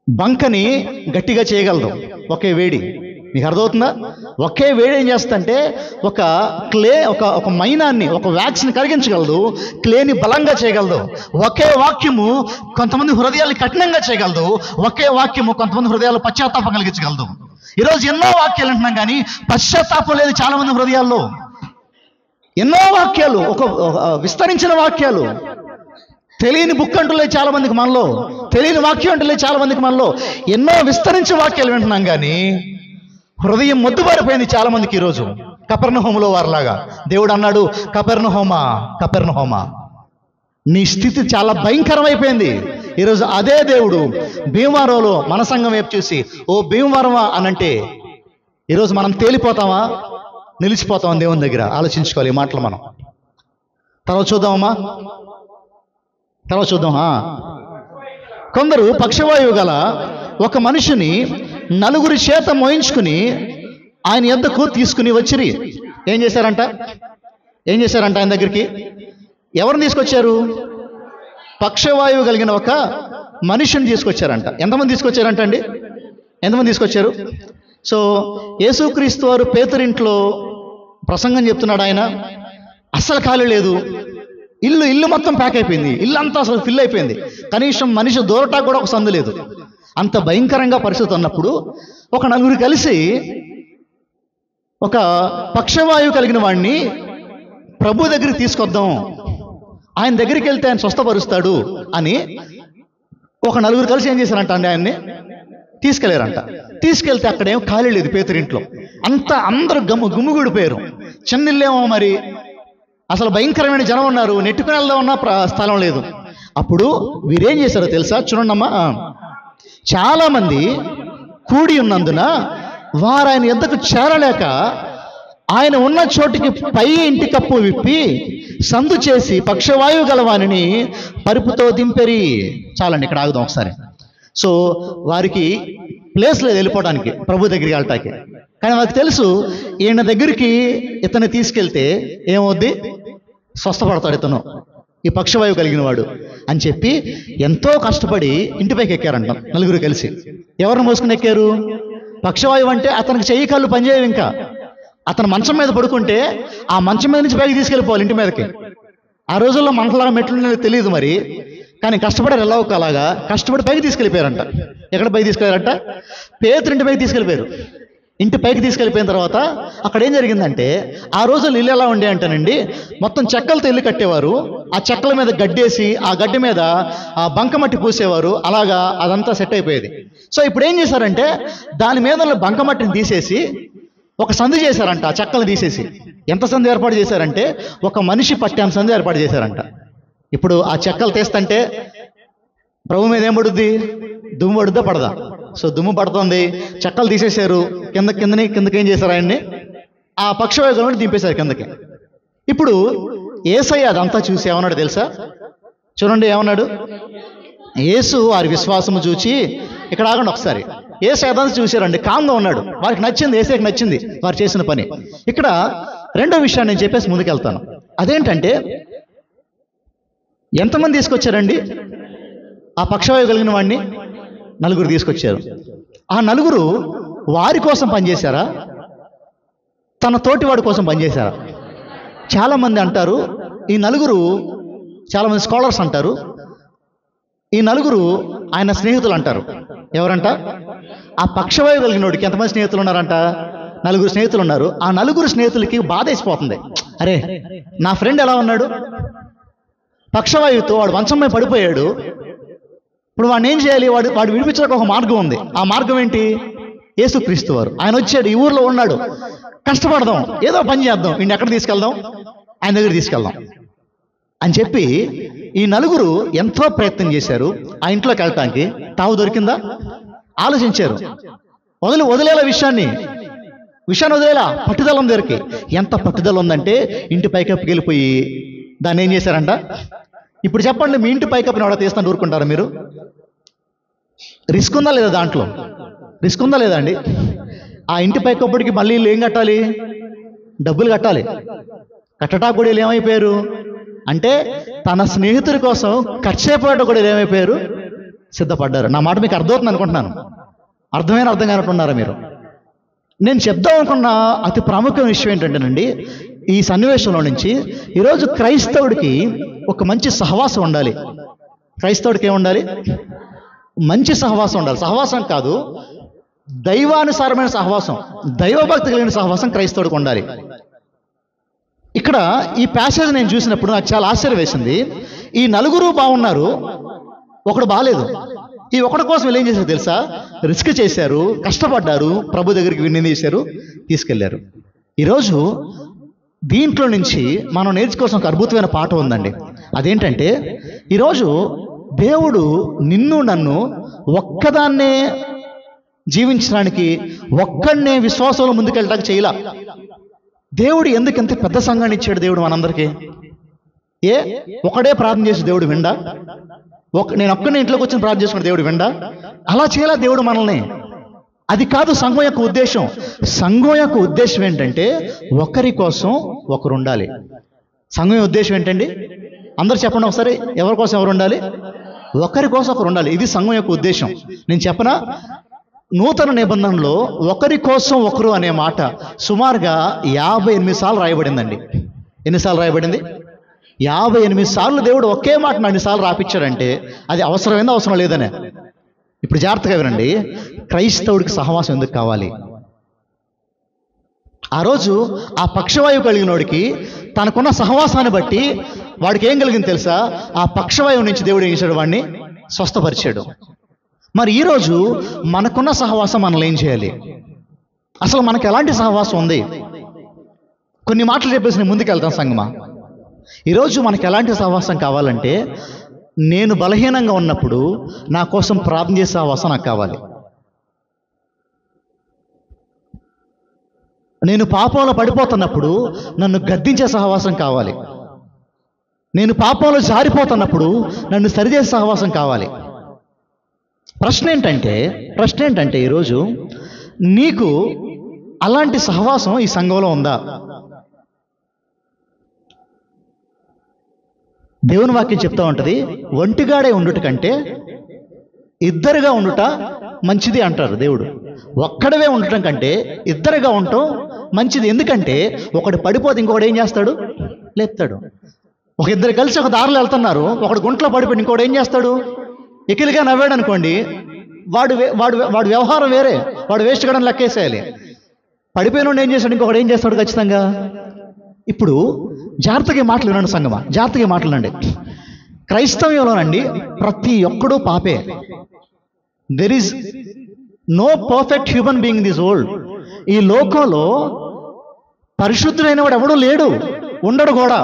బంకని గట్టిగా చేయగలదు. ఒకే వేడి మీకు అర్థమవుతుందా? ఒకే వేడి ఏం చేస్తుందంటే ఒక క్లే ఒక మైనాన్ని, ఒక వ్యాక్స్ని కరిగించగలదు, క్లేని బలంగా చేయగలదు. ఒకే వాక్యము కొంతమంది హృదయాల్ని కఠినంగా చేయగలదు, ఒకే వాక్యము కొంతమంది హృదయాలు పశ్చాత్తాపం కలిగించగలదు. ఈరోజు ఎన్నో వాక్యాలు అంటున్నాం కానీ పశ్చాత్తాపం లేదు చాలా మంది హృదయాల్లో. ఎన్నో వాక్యాలు, ఒక విస్తరించిన వాక్యాలు, తెలియని బుక్ అంటూ లేదు చాలా మందికి మనలో, తెలియని వాక్యం అంటూ లేదు చాలా మందికి మనలో. ఎన్నో విస్తరించిన వాక్యాలు వింటున్నాం కానీ హృదయం మొద్దుబారిపోయింది చాలా మందికి ఈరోజు. కపెర్నహూములో వారిలాగా దేవుడు అన్నాడు, కపెర్నహూమా నీ స్థితి చాలా భయంకరమైపోయింది. ఈరోజు అదే దేవుడు భీమవరంలో మన సంఘం వైపు చూసి ఓ భీమవరమా అనంటే ఈరోజు మనం తేలిపోతామా, నిలిచిపోతామా? దేవుని దగ్గర ఆలోచించుకోవాలి ఈ మాటలు మనం. తర్వాత చూద్దాం. కొందరు పక్షవాయువు గల ఒక మనిషిని నలుగురి చేత మోయించుకుని ఆయన యొద్దకు తీసుకుని వచ్చిరి. ఏం చేశారంట ఆయన దగ్గరికి? ఎవరిని తీసుకొచ్చారు? పక్షవాయువు కలిగిన ఒక మనిషిని తీసుకొచ్చారంట. ఎంతమంది తీసుకొచ్చారంట అండి? ఎంతమంది తీసుకొచ్చారు? సో యేసుక్రీస్తు వారు పేతురింట్లో ప్రసంగం చెప్తున్నాడు. ఆయన అస్సలు ఖాళీ లేదు, ఇల్లు మొత్తం ప్యాక్ అయిపోయింది, ఇల్లు అంతా అసలు ఫిల్ అయిపోయింది, కనీసం మనిషి దూరటాకు కూడా ఒక సందు లేదు. అంత భయంకరంగా పరిస్థితి ఉన్నప్పుడు ఒక నలుగురు కలిసి ఒక పక్షవాయువు కలిగిన వాడిని ప్రభు దగ్గరికి తీసుకొద్దాం, ఆయన దగ్గరికి వెళ్తే ఆయన స్వస్థపరుస్తాడు అని ఒక నలుగురు కలిసి ఏం చేశారంట అండి? ఆయన్ని తీసుకెళ్లారంట. తీసుకెళ్తే అక్కడేం ఖాళీ లేదు పేతురింట్లో, అందరూ గుమ్మిగూడిపోయారు. చిన్నిల్లేమో మరి అసలు భయంకరమైన జనం ఉన్నారు, నెట్టుకుని వెళ్దామన్నా స్థలం లేదు. అప్పుడు వీరేం చేశారో తెలుసా? చూడండమ్మా, చాలా మంది కూడి ఉన్నందున వారు ఆయన యొద్దకు చేరలేక ఆయన ఉన్న చోటికి పై ఇంటి కప్పు విప్పి సందు చేసి పక్షవాయువు గలవానిని పరుపుతో దింపెరి. చాలండి, ఇక్కడ ఆగుదాం ఒకసారి. సో వారికి ప్లేస్ లేదు వెళ్ళిపోవడానికి, ప్రభు దగ్గరికి వెళ్ళటానికి. కానీ వారికి తెలుసు ఈయన దగ్గరికి ఇతన్ని తీసుకెళ్తే ఏమవుద్ది, స్వస్థపడతాడు ఇతను, ఈ పక్షవాయువు కలిగిన వాడు అని చెప్పి ఎంతో కష్టపడి ఇంటిపైకి ఎక్కారంట నలుగురు కలిసి. ఎవరిని మోసుకుని ఎక్కారు? పక్షవాయువు అంటే అతనికి చెయ్యి కాళ్ళు పనిచేయవు. ఇంకా అతను మంచం మీద పడుకుంటే ఆ మంచం మీద నుంచి పైకి తీసుకెళ్ళిపోవాలి ఇంటి మీదకి. ఆ రోజుల్లో మనలాగా మెట్లు తెలియదు మరి, కానీ కష్టపడారు, ఎలా ఒకలాగా కష్టపడి పైకి తీసుకెళ్ళిపోయారంట. ఎక్కడ పైకి తీసుకెళ్ళారంట? పేతురింటి పైకి తీసుకెళ్ళిపోయారు. ఇంటి పైకి తీసుకెళ్ళిపోయిన తర్వాత అక్కడ ఏం జరిగిందంటే, ఆ రోజుల్లో ఇల్లు ఎలా ఉండే అంటేనండి, మొత్తం చెక్కలతో ఇల్లు కట్టేవారు, ఆ చెక్కల మీద గడ్డేసి ఆ గడ్డి మీద ఆ బంకమట్టి పూసేవారు, అలాగా అదంతా సెట్ అయిపోయేది. సో ఇప్పుడు ఏం చేశారంటే దాని మీద బంకమట్టిని తీసేసి ఒక సంధి చేశారంట, ఆ చెక్కలు తీసేసి. ఎంత సంధి ఏర్పాటు చేశారంటే ఒక మనిషి పట్టాను సంధి ఏర్పాటు చేశారంట. ఇప్పుడు ఆ చెక్కలు తీస్తుంటే ప్రభు మీద ఏం పడుద్ది? దుమ్ము పడుద్దా పడదా? సో దుమ్ము పడుతుంది, చెక్కలు తీసేశారు, కిందకి ఏం చేశారు? ఆయన్ని ఆ పక్షవాయువులను దింపేశారు కిందకి. ఇప్పుడు యేసయ్య అదంతా చూసి ఏమన్నాడు తెలుసా? చూడండి ఏమన్నాడు. యేసు వారి విశ్వాసము చూచి, ఇక్కడ ఆగండి ఒకసారి, యేసు అదంతా చూశారండి, కామ్గా ఉన్నాడు, వారికి నచ్చింది, యేసయ్యకి నచ్చింది వారు చేసిన పని. ఇక్కడ రెండో విషయాన్ని నేను చెప్పేసి ముందుకెళ్తాను. అదేంటంటే ఎంతమంది తీసుకొచ్చారండి ఆ పక్షవాయువు కలిగిన వాడిని? నలుగురు తీసుకొచ్చారు. ఆ నలుగురు వారి కోసం పనిచేశారా, తన తోటివాడి కోసం పనిచేశారా? చాలామంది అంటారు ఈ నలుగురు, చాలామంది స్కాలర్స్ అంటారు ఈ నలుగురు ఆయన స్నేహితులు అంటారు. ఎవరంట? ఆ పక్షవాయువు కలిగిన వాడికి ఎంతమంది స్నేహితులు ఉన్నారంట? నలుగురు స్నేహితులు ఉన్నారు. ఆ నలుగురు స్నేహితులకి బాధ వేసిపోతుంది. అరే నా ఫ్రెండ్ ఎలా ఉన్నాడు, పక్షవాయువుతో వాడు మంచం మీద పడిపోయాడు, ఇప్పుడు వాడిని ఏం చేయాలి? వాడు విడిపించడానికి ఒక మార్గం ఉంది. ఆ మార్గం ఏంటి? యేసుక్రీస్తు వారు. ఆయన వచ్చాడు, ఈ ఊర్లో ఉన్నాడు, కష్టపడదాం, ఏదో పని చేద్దాం, వీడిని ఎక్కడ తీసుకెళ్దాం? ఆయన దగ్గర తీసుకెళ్దాం అని చెప్పి ఈ నలుగురు ఎంతో ప్రయత్నం చేశారు ఆ ఇంట్లోకి వెళ్ళటానికి. తావు దొరికిందా? ఆలోచించారు. వదిలేలా విషయాన్ని వదిలేలా, పట్టుదల ఉంది దొరికి. ఎంత పట్టుదల ఉందంటే ఇంటి పైకప్పుకి వెళ్ళిపోయి దాన్ని ఏం చేశారంట? ఇప్పుడు చెప్పండి, మీ ఇంటి పైకప్పుని ఎవడ తీస్తాను ఊరుకుంటారా మీరు? రిస్క్ ఉందా లేదా? దాంట్లో రిస్క్ ఉందా లేదా అండి? ఆ ఇంటి పైకప్పుడికి మళ్ళీ ఏం కట్టాలి? డబ్బులు కట్టాలి. కట్టటా కూడా ఏమైపోయారు అంటే తన స్నేహితుడి కోసం ఖర్చు అయిపోయాడు కూడా ఏమైపోయారు? సిద్ధపడ్డారు. నా మాట మీకు అర్థమవుతుంది అనుకుంటున్నాను. అర్థం కానట్టున్నారా మీరు? నేను చెప్దాం అనుకున్న అతి ప్రాముఖ్యమైన విషయం ఏంటంటేనండి, ఈ సన్నివేశంలో నుంచి ఈరోజు క్రైస్తవుడికి ఒక మంచి సహవాసం ఉండాలి. క్రైస్తవుడికి ఏముండాలి? మంచి సహవాసం ఉండాలి. సహవాసం కాదు, దైవానుసారమైన సహవాసం, దైవభక్తి కలిగిన సహవాసం క్రైస్తవుడికి ఉండాలి. ఇక్కడ ఈ ప్యాసేజ్ నేను చూసినప్పుడు నాకు చాలా ఆశ్చర్యం వేసింది. ఈ నలుగురు బాగున్నారు, ఒకడు బాలేదు. ఈ ఒకటి కోసం వీళ్ళు ఏం చేశారు తెలుసా? రిస్క్ చేశారు, కష్టపడ్డారు, ప్రభు దగ్గరికి విన్నీం చేశారు, తీసుకెళ్లారు. ఈరోజు దీంట్లో నుంచి మనం నేర్చుకోవాల్సిన ఒక అద్భుతమైన పాఠం ఉందండి. అదేంటంటే, ఈరోజు దేవుడు నిన్ను నన్ను ఒక్కదాన్నే జీవించడానికి, ఒక్కడనే విశ్వాసంలో ముందుకెళ్ళడానికి చేయలా. దేవుడు ఎందుకు ఎంత పెద్ద సంఘాన్ని ఇచ్చాడు దేవుడు మనందరికీ? ఒకడే ప్రార్థన చేసి దేవుడు విండా? నేను ఒక్కనే ఇంట్లోకి వచ్చి ప్రార్థన చేసుకుని దేవుడు విండా? అలా చేయాలా దేవుడు మనల్ని? అది కాదు సంఘం యొక్క ఉద్దేశం. సంఘం యొక్క ఉద్దేశం ఏంటంటే, ఒకరి కోసం ఒకరు ఉండాలి. సంఘం ఉద్దేశం ఏంటండి? అందరు చెప్పండి ఒకసారి, ఎవరి కోసం ఎవరు ఉండాలి? ఒకరి కోసం ఒకరు ఉండాలి. ఇది సంఘం యొక్క ఉద్దేశం. నేను చెప్పనా, నూతన నిబంధనలో ఒకరి కోసం ఒకరు అనే మాట సుమారుగా 58 సార్లు రాయబడిందండి. ఎన్నిసార్లు రాయబడింది? 58 సార్లు దేవుడు ఒకే మాట అన్నిసార్లు రాపిచ్చాడంటే అది అవసరమైంది, అవసరం లేదనే. ఇప్పుడు జాగ్రత్తగా వినండి, క్రైస్తవుడికి సహవాసం ఎందుకు కావాలి? ఆ రోజు ఆ పక్షవాయువు కలిగినోడికి తనకున్న సహవాసాన్ని బట్టి వాడికి ఏం కలిగింది తెలుసా? ఆ పక్షవాయువు నుంచి దేవుడు ఏం చేశాడు? వాడిని స్వస్థపరిచాడు. మరి ఈరోజు మనకున్న సహవాసం మనల్ని ఏం చేయాలి? అసలు మనకు ఎలాంటి సహవాసం ఉంది? కొన్ని మాటలు చెప్పేసి నేను ముందుకు వెళ్తాను సంగమా. ఈరోజు మనకు ఎలాంటి సహవాసం కావాలంటే, నేను బలహీనంగా ఉన్నప్పుడు నా కోసం ప్రార్థన చేసే సహవాసం నాకు కావాలి. నేను పాపంలో పడిపోతున్నప్పుడు నన్ను గద్దించే సహవాసం కావాలి. నేను పాపంలో జారిపోతున్నప్పుడు నన్ను సరిచేసే సహవాసం కావాలి. ప్రశ్న ఏంటంటే ఈరోజు నీకు అలాంటి సహవాసం ఈ సంఘంలో ఉందా? దేవుని వాక్యం చెప్తా ఉంటుంది, ఒంటిగాడే ఉండుట కంటే ఇద్దరుగా ఉండుట మంచిది అంటారు దేవుడు. ఒక్కడవే ఉండటం కంటే ఇద్దరుగా ఉండటం మంచిది. ఎందుకంటే ఒకడు పడిపోతే ఇంకొకడు ఏం చేస్తాడు? లేపుతాడు. ఒక ఇద్దరు కలిసి ఒక దారిలో వెళ్తున్నారు, ఒకడు గుంట్లో పడిపోయి ఇంకోటి ఏం చేస్తాడు? ఎకిలిగా నవ్వాడు అనుకోండి, వాడు వ్యవహారం వేరే, వాడు వేస్ట్ గడని లెక్కేసేయాలి. పడిపోయిన ఏం చేస్తాడు? ఇంకొకటి ఏం చేస్తాడు ఖచ్చితంగా. ఇప్పుడు జాగ్రత్తగా మాటలు వినండి సంగమా, జాగ్రత్తగా మాట్లాడండి. క్రైస్తవ్యంలోనండి ప్రతి ఒక్కడూ పాపే. There is no perfect human being this world. ఈ లోకంలో పరిశుద్ధుడైన వాడు ఎవడూ లేడు, ఉండడు కూడా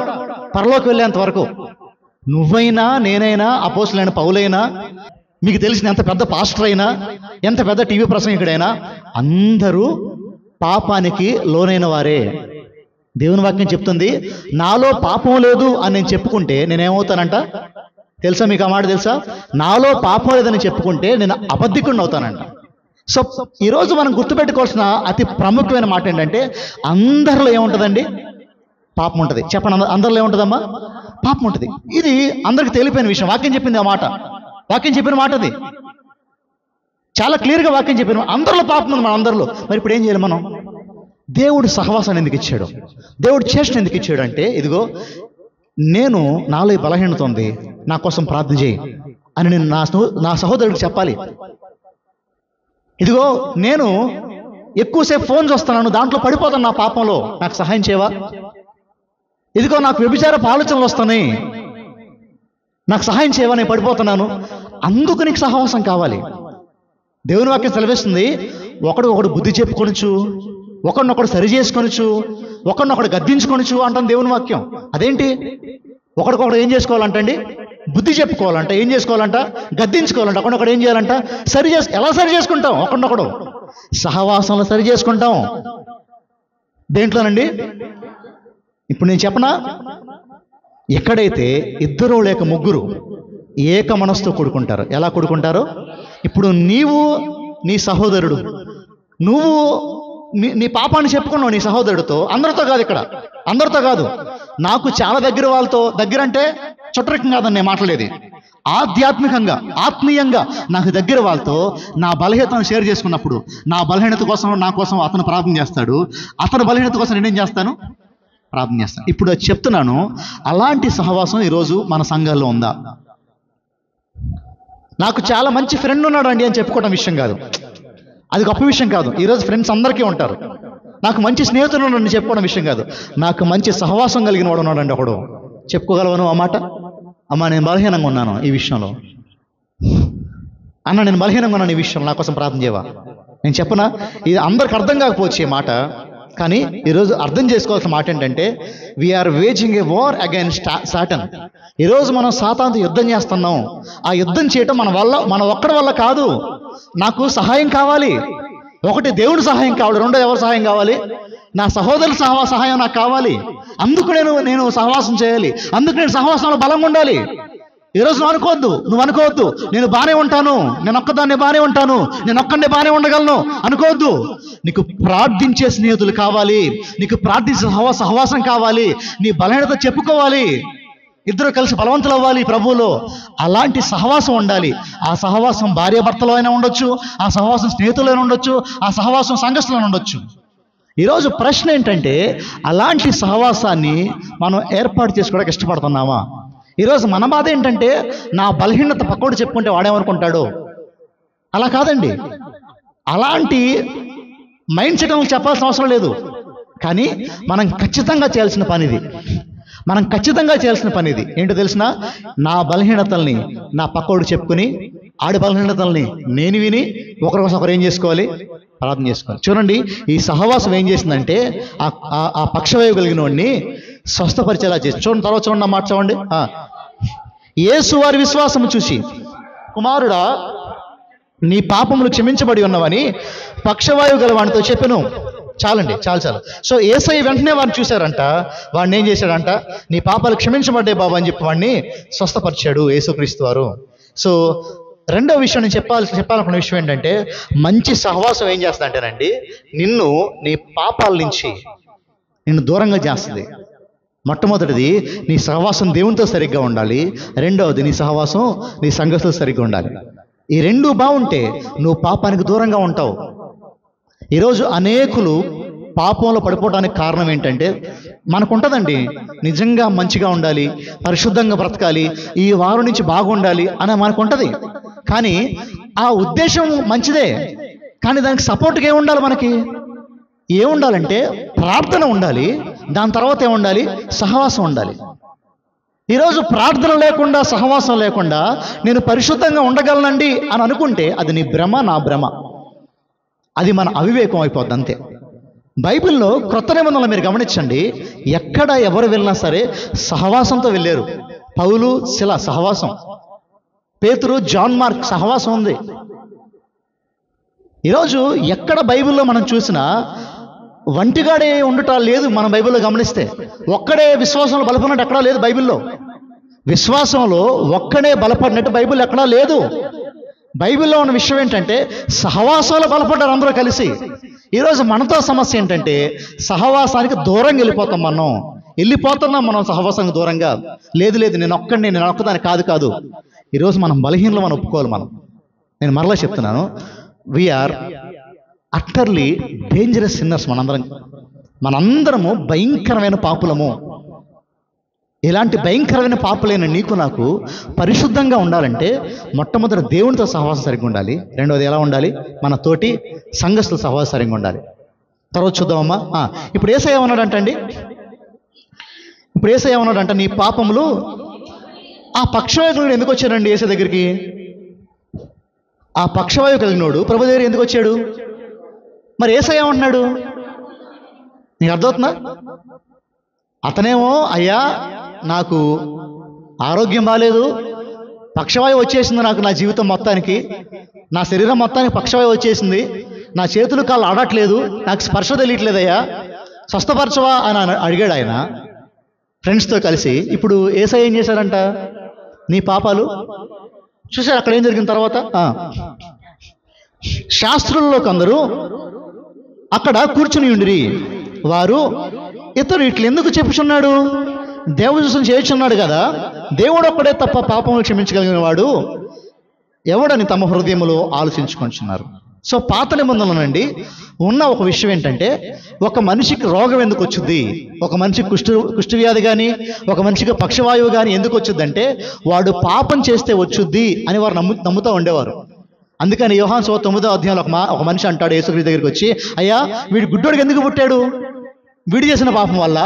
పరలోకి వెళ్ళేంత వరకు. నువ్వైనా, నేనైనా, అపోస్తులైన పౌలైనా, మీకు తెలిసిన ఎంత పెద్ద పాస్టర్ అయినా, ఎంత పెద్ద టీవీ ప్రసంగికుడైనా, అందరూ పాపానికి లోనైన వారే. దేవుని వాక్యం చెప్తుంది, నాలో పాపం లేదు అని నేను చెప్పుకుంటే నేనేమవుతానంట తెలుసా? మీకు ఆ మాట తెలుసా? నాలో పాపం లేదని చెప్పుకుంటే నేను అబద్ధికుడిని అవుతానంట. సో ఈరోజు మనం గుర్తుపెట్టుకోవాల్సిన అతి ప్రాముఖ్యమైన మాట ఏంటంటే, అందరిలో ఏముంటుందండి? పాపం ఉంటుంది. చెప్పండి, అందరిలో ఏముంటుందమ్మా? పాపం ఉంటుంది. ఇది అందరికి తెలిపోయిన విషయం. వాక్యం చెప్పింది ఆ మాట, వాక్యం చెప్పిన మాట అది చాలా క్లియర్గా వాక్యం చెప్పిన. అందరిలో పాపం ఉంది, మన అందరిలో. మరి ఇప్పుడు ఏం చేయాలి మనం? దేవుడు సహవాసాన్ని ఎందుకు ఇచ్చాడు? దేవుడు చేష్టను ఎందుకు ఇచ్చాడు అంటే, ఇదిగో నేను నాలో బలహీనత ఉంది, నా కోసం ప్రార్థన చేయి అని నేను నా సహోదరుడికి చెప్పాలి. ఇదిగో నేను ఎక్కువసేపు ఫోన్ చూస్తున్నాను, దాంట్లో పడిపోతాను నా పాపంలో, నాకు సహాయం చేయవా? ఇదిగో నాకు వ్యభిచారపు ఆలోచనలు వస్తున్నాయి, నాకు సహాయం చేయవా, నేను పడిపోతున్నాను. అందుకు నీకు సహవాసం కావాలి. దేవుని వాక్యం సెలవిస్తుంది, ఒకడు బుద్ధి చెప్పుకొనొచ్చు, ఒకరినొకడు సరి చేసుకొనొచ్చు, ఒకరినొకడు గద్దించుకొనొచ్చు అంటాం దేవుని వాక్యం. అదేంటి? ఒకడికొకడు ఏం చేసుకోవాలంటండి? బుద్ధి చెప్పుకోవాలంట. ఏం చేసుకోవాలంట? గద్దించుకోవాలంట. ఒకడొకడు ఏం చేయాలంట? ఎలా సరి చేసుకుంటాం? ఒకడినొకడు సహవాసంలో సరి చేసుకుంటాం. దేంట్లోనండి? ఇప్పుడు నేను చెప్పనా, ఎక్కడైతే ఇద్దరు లేక ముగ్గురు ఏక మనసుతో కూడుకుంటారు. ఎలా కూడుకుంటారు? ఇప్పుడు నీవు నీ సహోదరుడు, నువ్వు నీ పాపాన్ని చెప్పుకున్నావు నీ సహోదరుడితో, అందరితో కాదు, ఇక్కడ అందరితో కాదు, నాకు చాలా దగ్గర వాళ్ళతో, దగ్గర అంటే చుట్టరికం కాదని నేను మాట్లాడేది, ఆధ్యాత్మికంగా, ఆత్మీయంగా నాకు దగ్గర వాళ్ళతో నా బలహీనతను షేర్ చేసుకున్నప్పుడు, నా బలహీనత కోసం నా కోసం అతను ప్రార్థన చేస్తాడు, అతని బలహీనత కోసం నేనేం చేస్తాను, ప్రార్థన చేస్తాను. ఇప్పుడు అది చెప్తున్నాను, అలాంటి సహవాసం ఈరోజు మన సంఘాల్లో ఉందా? నాకు చాలా మంచి ఫ్రెండ్ ఉన్నాడు అండి అని చెప్పుకోవడం విషయం కాదు, అది గొప్ప విషయం కాదు. ఈరోజు ఫ్రెండ్స్ అందరికీ ఉంటారు. నాకు మంచి స్నేహితులు ఉన్నాడని చెప్పుకోవడం విషయం కాదు. నాకు మంచి సహవాసం కలిగిన వాడు ఉన్నాడండి ఒకడు. చెప్పుకోగలవను ఆ మాట? అమ్మా నేను బలహీనంగా ఉన్నాను ఈ విషయంలో, అన్న నేను బలహీనంగా ఉన్నాను ఈ విషయంలో, నా కోసం ప్రార్థన చేయవా? నేను చెప్పనా, ఇది అందరికి అర్థం కాకపోవచ్చు ఈ మాట, కానీ ఈరోజు అర్థం చేసుకోవాల్సిన మాట ఏంటంటే, we're waging a war against Satan. ఈరోజు మనం సాతానుతో యుద్ధం చేస్తున్నాం. ఆ యుద్ధం చేయటం మన ఒక్కడి వల్ల కాదు. నాకు సహాయం కావాలి. ఒకటి దేవుడి సహాయం కావాలి, రెండో ఎవరి సహాయం కావాలి? నా సహోదరుల సహాయం నాకు కావాలి. అందుకు నేను సహవాసం చేయాలి, అందుకు నేను సహవాసంలో బలంగా ఉండాలి. ఈరోజు నువ్వు అనుకోవద్దు నేను బాగానే ఉంటాను, నేను ఒక్కదాన్ని బాగానే ఉంటాను, నేను ఒక్కడే బాగానే ఉండగలను అనుకోవద్దు. నీకు ప్రార్థించే స్నేహితులు కావాలి, నీకు ప్రార్థించే సహవాసం కావాలి, నీ బలహీనత చెప్పుకోవాలి, ఇద్దరు కలిసి బలవంతులు అవ్వాలి ప్రభువులో. అలాంటి సహవాసం ఉండాలి. ఆ సహవాసం భార్యాభర్తలో అయినా ఉండొచ్చు, ఆ సహవాసం స్నేహితులైనా ఉండొచ్చు, ఆ సహవాసం సంఘస్థులైనా ఉండొచ్చు. ఈరోజు ప్రశ్న ఏంటంటే, అలాంటి సహవాసాన్ని మనం ఏర్పాటు చేసుకోవడానికి ఇష్టపడుతున్నామా? ఈరోజు మన బాధ ఏంటంటే, నా బలహీనత పక్కోడు చెప్పుకుంటే వాడేమనుకుంటాడు? అలా కాదండి. అలాంటి మైండ్ సెట్ చెప్పాల్సిన అవసరం లేదు. కానీ మనం ఖచ్చితంగా చేయాల్సిన పని ఇది. ఏంటో తెలిసిన, నా బలహీనతల్ని నా పక్కోడు చెప్పుకుని, ఆడి బలహీనతల్ని నేను విని, ఒకరికోసం ఒకరు ఏం చేసుకోవాలి, ప్రార్థన చేసుకోవాలి. చూడండి, ఈ సహవాసం ఏం చేసిందంటే ఆ పక్షవాయువు కలిగిన వాడిని స్వస్థపరిచేలా చేసి, చూడండి తర్వాత చూడండి, మాట చూడండి. యేసు వారి విశ్వాసము చూసి, కుమారుడా నీ పాపములు క్షమించబడి ఉన్నవని పక్షవాయువు గల వాడితో చెప్పెను. చాలండి, చాలు. సో యేసయ్య వెంటనే వాడిని చూశారంట, వాడిని ఏం చేశాడంట, నీ పాపాలు క్షమించబడ్డాయి బాబా అని చెప్పి వాడిని స్వస్థపరిచాడు యేసుక్రీస్తు వారు. సో రెండో విషయం నేను చెప్పాలనుకున్న విషయం ఏంటంటే, మంచి సహవాసం ఏం చేస్తుందంటేనండి, నీ పాపాల నుంచి నిన్ను దూరంగా చేస్తుంది. మొట్టమొదటిది, నీ సహవాసం దేవునితో సరిగ్గా ఉండాలి. రెండవది, నీ సహవాసం నీ సంఘస్థులతో సరిగ్గా ఉండాలి. ఈ రెండు బాగుంటే నువ్వు పాపానికి దూరంగా ఉంటావు. ఈరోజు అనేకులు పాపంలో పడిపోవడానికి కారణం ఏంటంటే, మనకుంటుందండి నిజంగా మంచిగా ఉండాలి, పరిశుద్ధంగా బ్రతకాలి, ఈ వారం నుంచి బాగుండాలి అని మనకుంటుంది. కానీ ఆ ఉద్దేశం మంచిదే, కానీ దానికి సపోర్ట్గా ఏముండాలి? మనకి ఏముండాలంటే ప్రార్థన ఉండాలి, దాని తర్వాత ఏముండాలి? సహవాసం ఉండాలి. ఈరోజు ప్రార్థన లేకుండా, సహవాసం లేకుండా నేను పరిశుద్ధంగా ఉండగలనండి అని అనుకుంటే అది నీ భ్రమ, నా భ్రమ. అది మన అవివేకం అయిపోద్ది అంతే. బైబిల్లో క్రొత్త నిబంధనలు మీరు గమనించండి, ఎక్కడ ఎవరు వెళ్ళినా సరే సహవాసంతో వెళ్ళారు. పౌలు, శిల సహవాసం, పేతురు, జాన్ మార్క్ సహవాసం ఉంది. ఈరోజు ఎక్కడ బైబిల్లో మనం చూసినా వంటిగాడే ఉండటం లేదు. మనం బైబిల్లో గమనిస్తే ఒక్కడే విశ్వాసంలో బలపడినట్టు ఎక్కడా లేదు. బైబిల్లో విశ్వాసంలో ఒక్కడే బలపడినట్టు బైబిల్ ఎక్కడా లేదు. బైబిల్లో ఉన్న విషయం ఏంటంటే, సహవాసంలో బలపడ్డారు అందరూ కలిసి. ఈరోజు మనతో సమస్య ఏంటంటే, సహవాసానికి దూరంగా వెళ్ళిపోతున్నాం మనం సహవాసానికి దూరంగా. లేదు నేను ఒక్కదాన్ని కాదు. ఈరోజు మనం బలహీనలు మనం ఒప్పుకోవాలి. నేను మరలా చెప్తున్నాను, వీఆర్ అట్టర్లీ డేంజరస్ సిన్నర్స్. మనందరము భయంకరమైన పాపులము. ఇలాంటి భయంకరమైన పాపులైన నీకు నాకు పరిశుద్ధంగా ఉండాలంటే మొట్టమొదటి దేవునితో సహవాసం సరిగ్గా ఉండాలి. రెండవది ఎలా ఉండాలి? మన తోటి సంఘస్థుల సహవాసం సరిగ్గా ఉండాలి. తర్వాత చూద్దామమ్మా. ఇప్పుడు యేసయ్య ఏమన్నాడంట, నీ పాపములు. ఆ పక్షవాయువు ఎందుకు వచ్చాడండి యేసయ్య దగ్గరికి? ఆ పక్షవాయువు కలిగినోడు ప్రభు దగ్గర ఎందుకు వచ్చాడు? మరి యేసయ్య ఏమంటున్నాడు? నీకు అర్థమవుతుందా? అతనేమో, అయ్యా నాకు ఆరోగ్యం బాగాలేదు, పక్షవాయువు వచ్చేసింది, నాకు నా జీవితం మొత్తానికి, నా శరీరం మొత్తానికి పక్షవాయువు వచ్చేసింది, నా చేతులు కాళ్ళు ఆడట్లేదు, నాకు స్పర్శ తెలియట్లేదయ్యా, స్వస్థపరచవా అని అడిగాడు ఆయన ఫ్రెండ్స్తో కలిసి. ఇప్పుడు యేసయ్య ఏం చేశారంట? నీ పాపాలు చూశారు. అక్కడ ఏం జరిగిన తర్వాత, శాస్త్రుల్లో కొందరు అక్కడ కూర్చుని ఉండిరి. వారు, ఇతడు ఇట్లా ఎందుకు చెప్పుచున్నాడు? దేవుడు చూసిన చేయుచున్నాడు కదా, దేవుడు ఒక్కడే తప్ప పాపములు క్షమించగలిగిన వాడు ఎవడని తమ హృదయములో ఆలోచించుకుంటున్నారు. సో పాత నిబంధనలోనండి ఉన్న ఒక విషయం ఏంటంటే, ఒక మనిషికి రోగం ఎందుకు వచ్చింది, ఒక మనిషికి కుష్ఠవ్యాధి కానీ, ఒక మనిషికి పక్షవాయువు కానీ ఎందుకు వచ్చిందంటే, వాడు పాపం చేస్తే వచ్చుద్ది అని వారు నమ్ముతూ ఉండేవారు. అందుకని యోహాను సువార్త 9వ అధ్యాయంలో ఒక మనిషి అంటాడు యేసుక్రీస్తు దగ్గరికి వచ్చి, అయ్యా వీడు గుడ్డోడికి ఎందుకు పుట్టాడు, వీడు చేసిన పాపం వల్ల,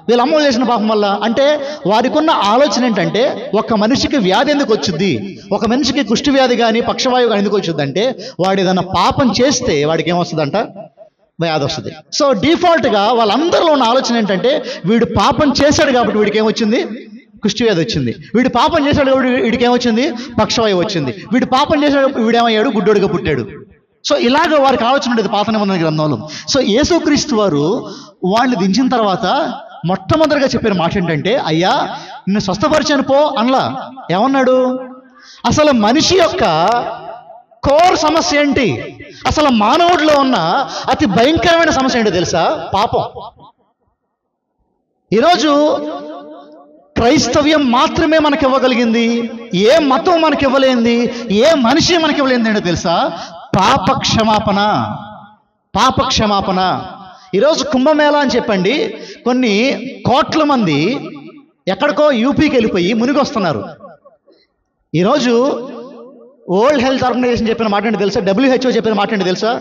వీళ్ళ అమ్మలు చేసిన పాపం వల్ల. అంటే వారికి ఉన్న ఆలోచన ఏంటంటే, ఒక మనిషికి వ్యాధి ఎందుకు వచ్చింది, ఒక మనిషికి కుష్టి వ్యాధి కానీ పక్షవాయువు కానీ ఎందుకు వచ్చింది అంటే, వాడు ఏదైనా పాపం చేస్తే వాడికి ఏమొస్తుందంట, వ్యాధి వస్తుంది. సో డిఫాల్ట్గా వాళ్ళందరిలో ఉన్న ఆలోచన ఏంటంటే, వీడు పాపం చేశాడు కాబట్టి వీడికి ఏమొచ్చింది, కుష్టి వ్యాధి వచ్చింది. వీడు పాపం చేశాడు కాబట్టి వీడికి ఏమొచ్చింది, పక్షవాయువు వచ్చింది. వీడు పాపం చేశాడు వీడేమయ్యాడు, గుడ్డోడిగా పుట్టాడు. సో ఇలాగ వారికి ఆలోచన ఉండేది పాత నిబంధన గ్రంథంలో. సో యేసుక్రీస్తు వారు వాళ్ళని దించిన తర్వాత మొట్టమొదటిగా చెప్పిన మాట ఏంటంటే, అయ్యా నిన్ను స్వస్థపరిచాను పో అనలా. ఏమన్నాడు, అసలు మనిషి యొక్క కోర్ సమస్య ఏంటి, అసలు మానవుడిలో ఉన్న అతి భయంకరమైన సమస్య ఏంటో తెలుసా, పాపం. ఈరోజు క్రైస్తవ్యం మాత్రమే మనకి ఇవ్వగలిగింది, ఏ మతం మనకి ఇవ్వలేంది, ఏ మనిషి మనకి ఇవ్వలేంది ఏంటో తెలుసా, పాప క్షమాపణ. పాప క్షమాపణ. ఈరోజు కుంభమేళా అని చెప్పండి, కొన్ని కోట్ల మంది ఎక్కడికో యూపీకి వెళ్ళిపోయి మునిగి వస్తున్నారు. ఈరోజు వరల్డ్ హెల్త్ ఆర్గనైజేషన్ చెప్పిన మాట ఏంటి తెలుసా, WHO చెప్పిన మాట ఏంటి తెలుసా,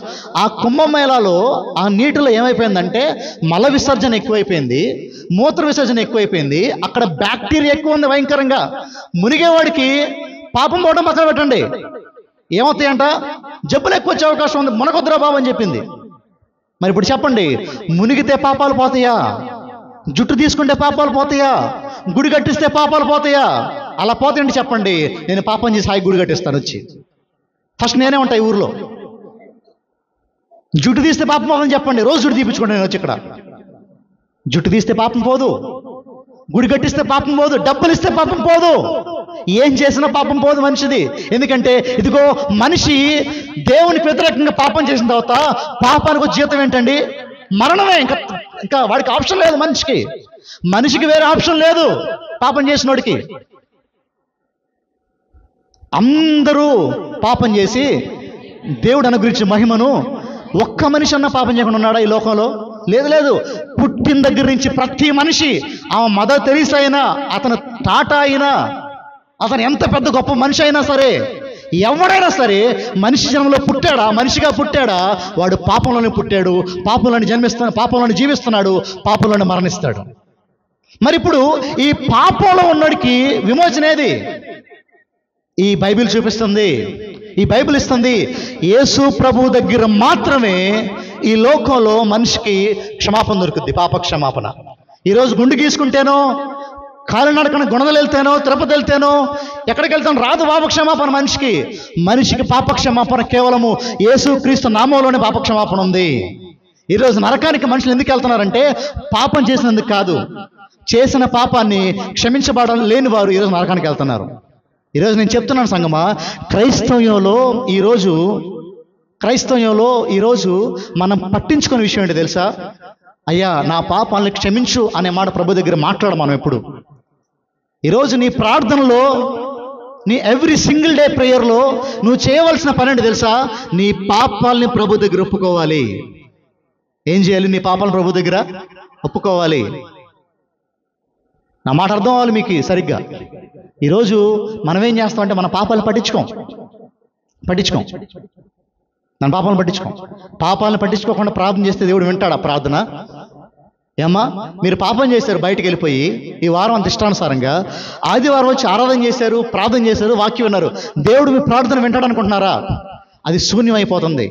ఆ కుంభమేళాలో ఆ నీటిలో ఏమైపోయిందంటే మల విసర్జన ఎక్కువైపోయింది, మూత్ర విసర్జన ఎక్కువైపోయింది, అక్కడ బ్యాక్టీరియా ఎక్కువ ఉంది భయంకరంగా. మునిగేవాడికి పాపం పోవడం పక్కన పెట్టండి, ఏమవుతాయంట, జబ్బులు ఎక్కువ వచ్చే అవకాశం ఉంది, మునకొద్దురా బాబు అని చెప్పింది. మరి ఇప్పుడు చెప్పండి, మునిగితే పాపాలు పోతాయా, జుట్టు తీసుకుంటే పాపాలు పోతాయా, గుడి కట్టిస్తే పాపాలు పోతాయా? అలా పోతాయండి చెప్పండి, నేను పాపం చేసి హాయి గుడి కట్టిస్తాను వచ్చి, ఫస్ట్ నేనే ఉంటాయి ఊర్లో. జుట్టు తీస్తే పాపం పోదని చెప్పండి, రోజు జుట్టు తీపించుకోండి నేను వచ్చి ఇక్కడ. జుట్టు తీస్తే పాపం పోదు, గుడి కట్టిస్తే పాపం పోదు, డబ్బులు ఇస్తే పాపం పోదు, ఏం చేసినా పాపం పోదు మనిషిది. ఎందుకంటే ఇదిగో మనిషి దేవునికి వ్యతిరేకంగా పాపం చేసిన తర్వాత పాపానికి జీతం ఏంటండి, మరణమే. ఇంకా వాడికి ఆప్షన్ లేదు మనిషికి వేరే ఆప్షన్ లేదు పాపం చేసినోడికి. అందరూ పాపం చేసి దేవుడు అనుగ్రహించిన మహిమను ఒక్క మనిషి అన్న పాపం చేయకుండా ఉన్నాడా ఈ లోకంలో? లేదు. పుట్టిన దగ్గర నుంచి ప్రతి మనిషి, ఆ మదర్ తెరీసా అయినా, అతను టాటా అయినా, అతను ఎంత పెద్ద గొప్ప మనిషి అయినా సరే, ఎవడైనా సరే మనిషి జన్మలో పుట్టాడా, మనిషిగా పుట్టాడా, వాడు పాపంలోనే పుట్టాడు, పాపంలోనే జీవిస్తున్నాడు, పాపంలోనే మరణిస్తాడు. మరి ఇప్పుడు ఈ పాపంలో ఉన్నోడికి విమోచన ఏది? ఈ బైబిల్ చూపిస్తుంది, ఈ బైబిల్ ఇస్తుంది. యేసు ప్రభు దగ్గర మాత్రమే ఈ లోకంలో మనిషికి క్షమాపణ దొరుకుద్ది, పాప క్షమాపణ. ఈరోజు గుండు గీసుకుంటేనో, కాలినడకన గుణదలు వెళ్తేనో, తిరుపతి వెళ్తేనో, ఎక్కడికి వెళ్తానో రాదు పాప క్షమాపణ మనిషికి పాప క్షమాపణ కేవలము యేసు క్రీస్తు నామంలోనే పాప క్షమాపణ ఉంది. ఈరోజు నరకానికి మనుషులు ఎందుకు వెళ్తున్నారంటే పాపం చేసినందుకు కాదు, చేసిన పాపాన్ని క్షమించబడ లేని వారు ఈరోజు నరకానికి వెళ్తున్నారు. ఈరోజు నేను చెప్తున్నాను సంగమా, క్రైస్తవ్యంలో ఈరోజు మనం పట్టించుకునే విషయం ఏంటి తెలుసా? అయ్యా నా పాపాలను క్షమించు అనే మాట ప్రభు దగ్గర మాట్లాడము మనం ఎప్పుడు. ఈరోజు నీ ప్రార్థనలో, నీ ఎవ్రీ సింగిల్ డే ప్రేయర్లో నువ్వు చేయవలసిన పని ఏంటి తెలుసా? నీ పాపాలని ప్రభు దగ్గర ఒప్పుకోవాలి. ఏం చేయాలి? నీ పాపాలను ప్రభు దగ్గర ఒప్పుకోవాలి. నా మాట అర్థం అవ్వాలి మీకు సరిగ్గా. ఈరోజు మనం ఏం చేస్తామంటే మన పాపాలను పట్టించుకోం. మన పాపాలను పట్టించుకోకుండా ప్రార్థన చేస్తే దేవుడు వింటాడా ప్రార్థన? ఏమ్మా, మీరు పాపం చేశారు బయటికి వెళ్ళిపోయి ఈ వారం అంత ఇష్టానుసారంగా, ఆదివారం వచ్చి ఆరాధన చేశారు, ప్రార్థన చేశారు, వాక్యం విన్నారు, దేవుడు మీ ప్రార్థన వింటాడనుకుంటున్నారా? అది శూన్యం అయిపోతుంది.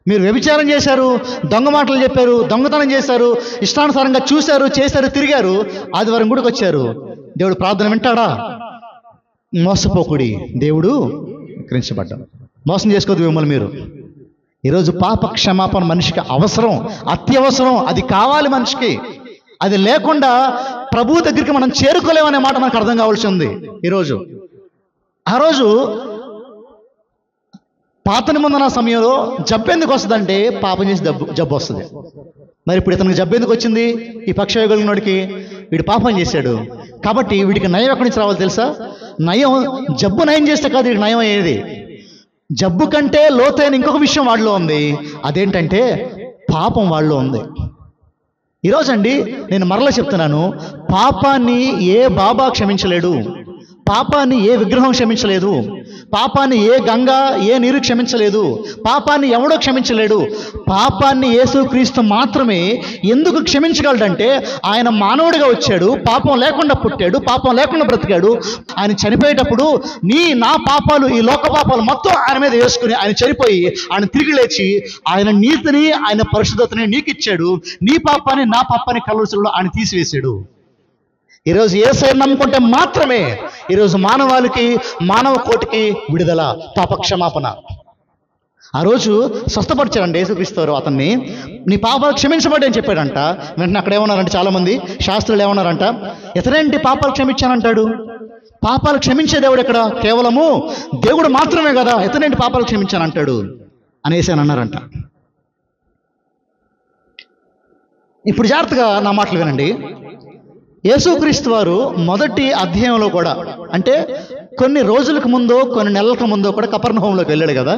మీరు వ్యభిచారం చేశారు, దొంగ మాటలు చెప్పారు, దొంగతనం చేశారు, ఇష్టానుసారంగా చూశారు, చేశారు, తిరిగారు, ఆదివారం గుడికి వచ్చారు, దేవుడు ప్రార్థన వింటాడా? మోసపోకుడి, దేవుడు విక్రించబడ్డా. మోసం చేసుకోవద్దు మిమ్మల్ని మీరు. ఈరోజు పాప క్షమాపణ మనిషికి అవసరం, అత్యవసరం. అది కావాలి మనిషికి. అది లేకుండా ప్రభు దగ్గరికి మనం చేరుకోలేమనే మాట మనకు అర్థం కావాల్సి ఉంది. ఈరోజు ఆ రోజు పాత నిబంధన సమయంలో జబ్బు ఎందుకు వస్తుందంటే పాపం చేసి జబ్బు వస్తుంది. మరి ఇప్పుడు ఇతనికి జబ్బు ఎందుకు వచ్చింది? ఈ పక్షవాయువు కలిగినోడికి వీడు పాపం చేశాడు కాబట్టి వీడికి నయం ఎక్కడి నుంచి రావాలి తెలుసా? నయం జబ్బు నయం చేస్తే కాదు వీడికి నయం అయ్యేది. జబ్బు కంటే లోతైన ఇంకొక విషయం వాడిలో ఉంది. అదేంటంటే పాపం వాళ్ళలో ఉంది. ఈరోజండి నేను మరలా చెప్తున్నాను, పాపాన్ని ఏ బాబా క్షమించలేడు, పాపాన్ని ఏ విగ్రహం క్షమించలేదు, పాపాన్ని ఏ గంగా ఏ నీరు క్షమించలేదు, పాపాన్ని ఎవడో క్షమించలేడు. పాపాన్ని యేసుక్రీస్తు మాత్రమే ఎందుకు క్షమించగలడంటే ఆయన మానవుడిగా వచ్చాడు, పాపం లేకుండా పుట్టాడు, పాపం లేకుండా బ్రతికాడు. ఆయన చనిపోయేటప్పుడు నా పాపాలు, ఈ లోక పాపాలు మొత్తం ఆయన మీద వేసుకుని ఆయన చనిపోయి ఆయన తిరిగి లేచి ఆయన నీతిని ఆయన పరిశుద్ధతని నీకు ఇచ్చాడు. నీ పాపాన్ని నా పాపాన్ని కలువరిలో ఆయన తీసివేశాడు. ఈరోజు యేసయ్యను నమ్ముకుంటే మాత్రమే ఈరోజు మానవ కోటికి విడుదల, పాపక్షమాపణ. ఆ రోజు స్వస్థపరిచారండి యేసుక్రీస్తు వారు అతన్ని. నీ పాపాలు క్షమించబడి అని చెప్పాడంట. వెంటనే అక్కడ ఏమన్నారంటే చాలామంది శాస్త్రులు ఏమన్నారంట, ఎతనేంటి పాపాలు క్షమించానంటాడు? పాపాలు క్షమించే దేవుడు ఎక్కడ? కేవలము దేవుడు మాత్రమే కదా, ఎతనేంటి పాపాలు క్షమించానంటాడు అనేసి అని అన్నారంట. ఇప్పుడు జాగ్రత్తగా నా మాటలు వినండి. యేసుక్రీస్తు వారు మొదటి అధ్యాయంలో కూడా, అంటే కొన్ని రోజులకు ముందో కొన్ని నెలలకు ముందో కూడా కపెర్నహూములోకి వెళ్ళాడు కదా.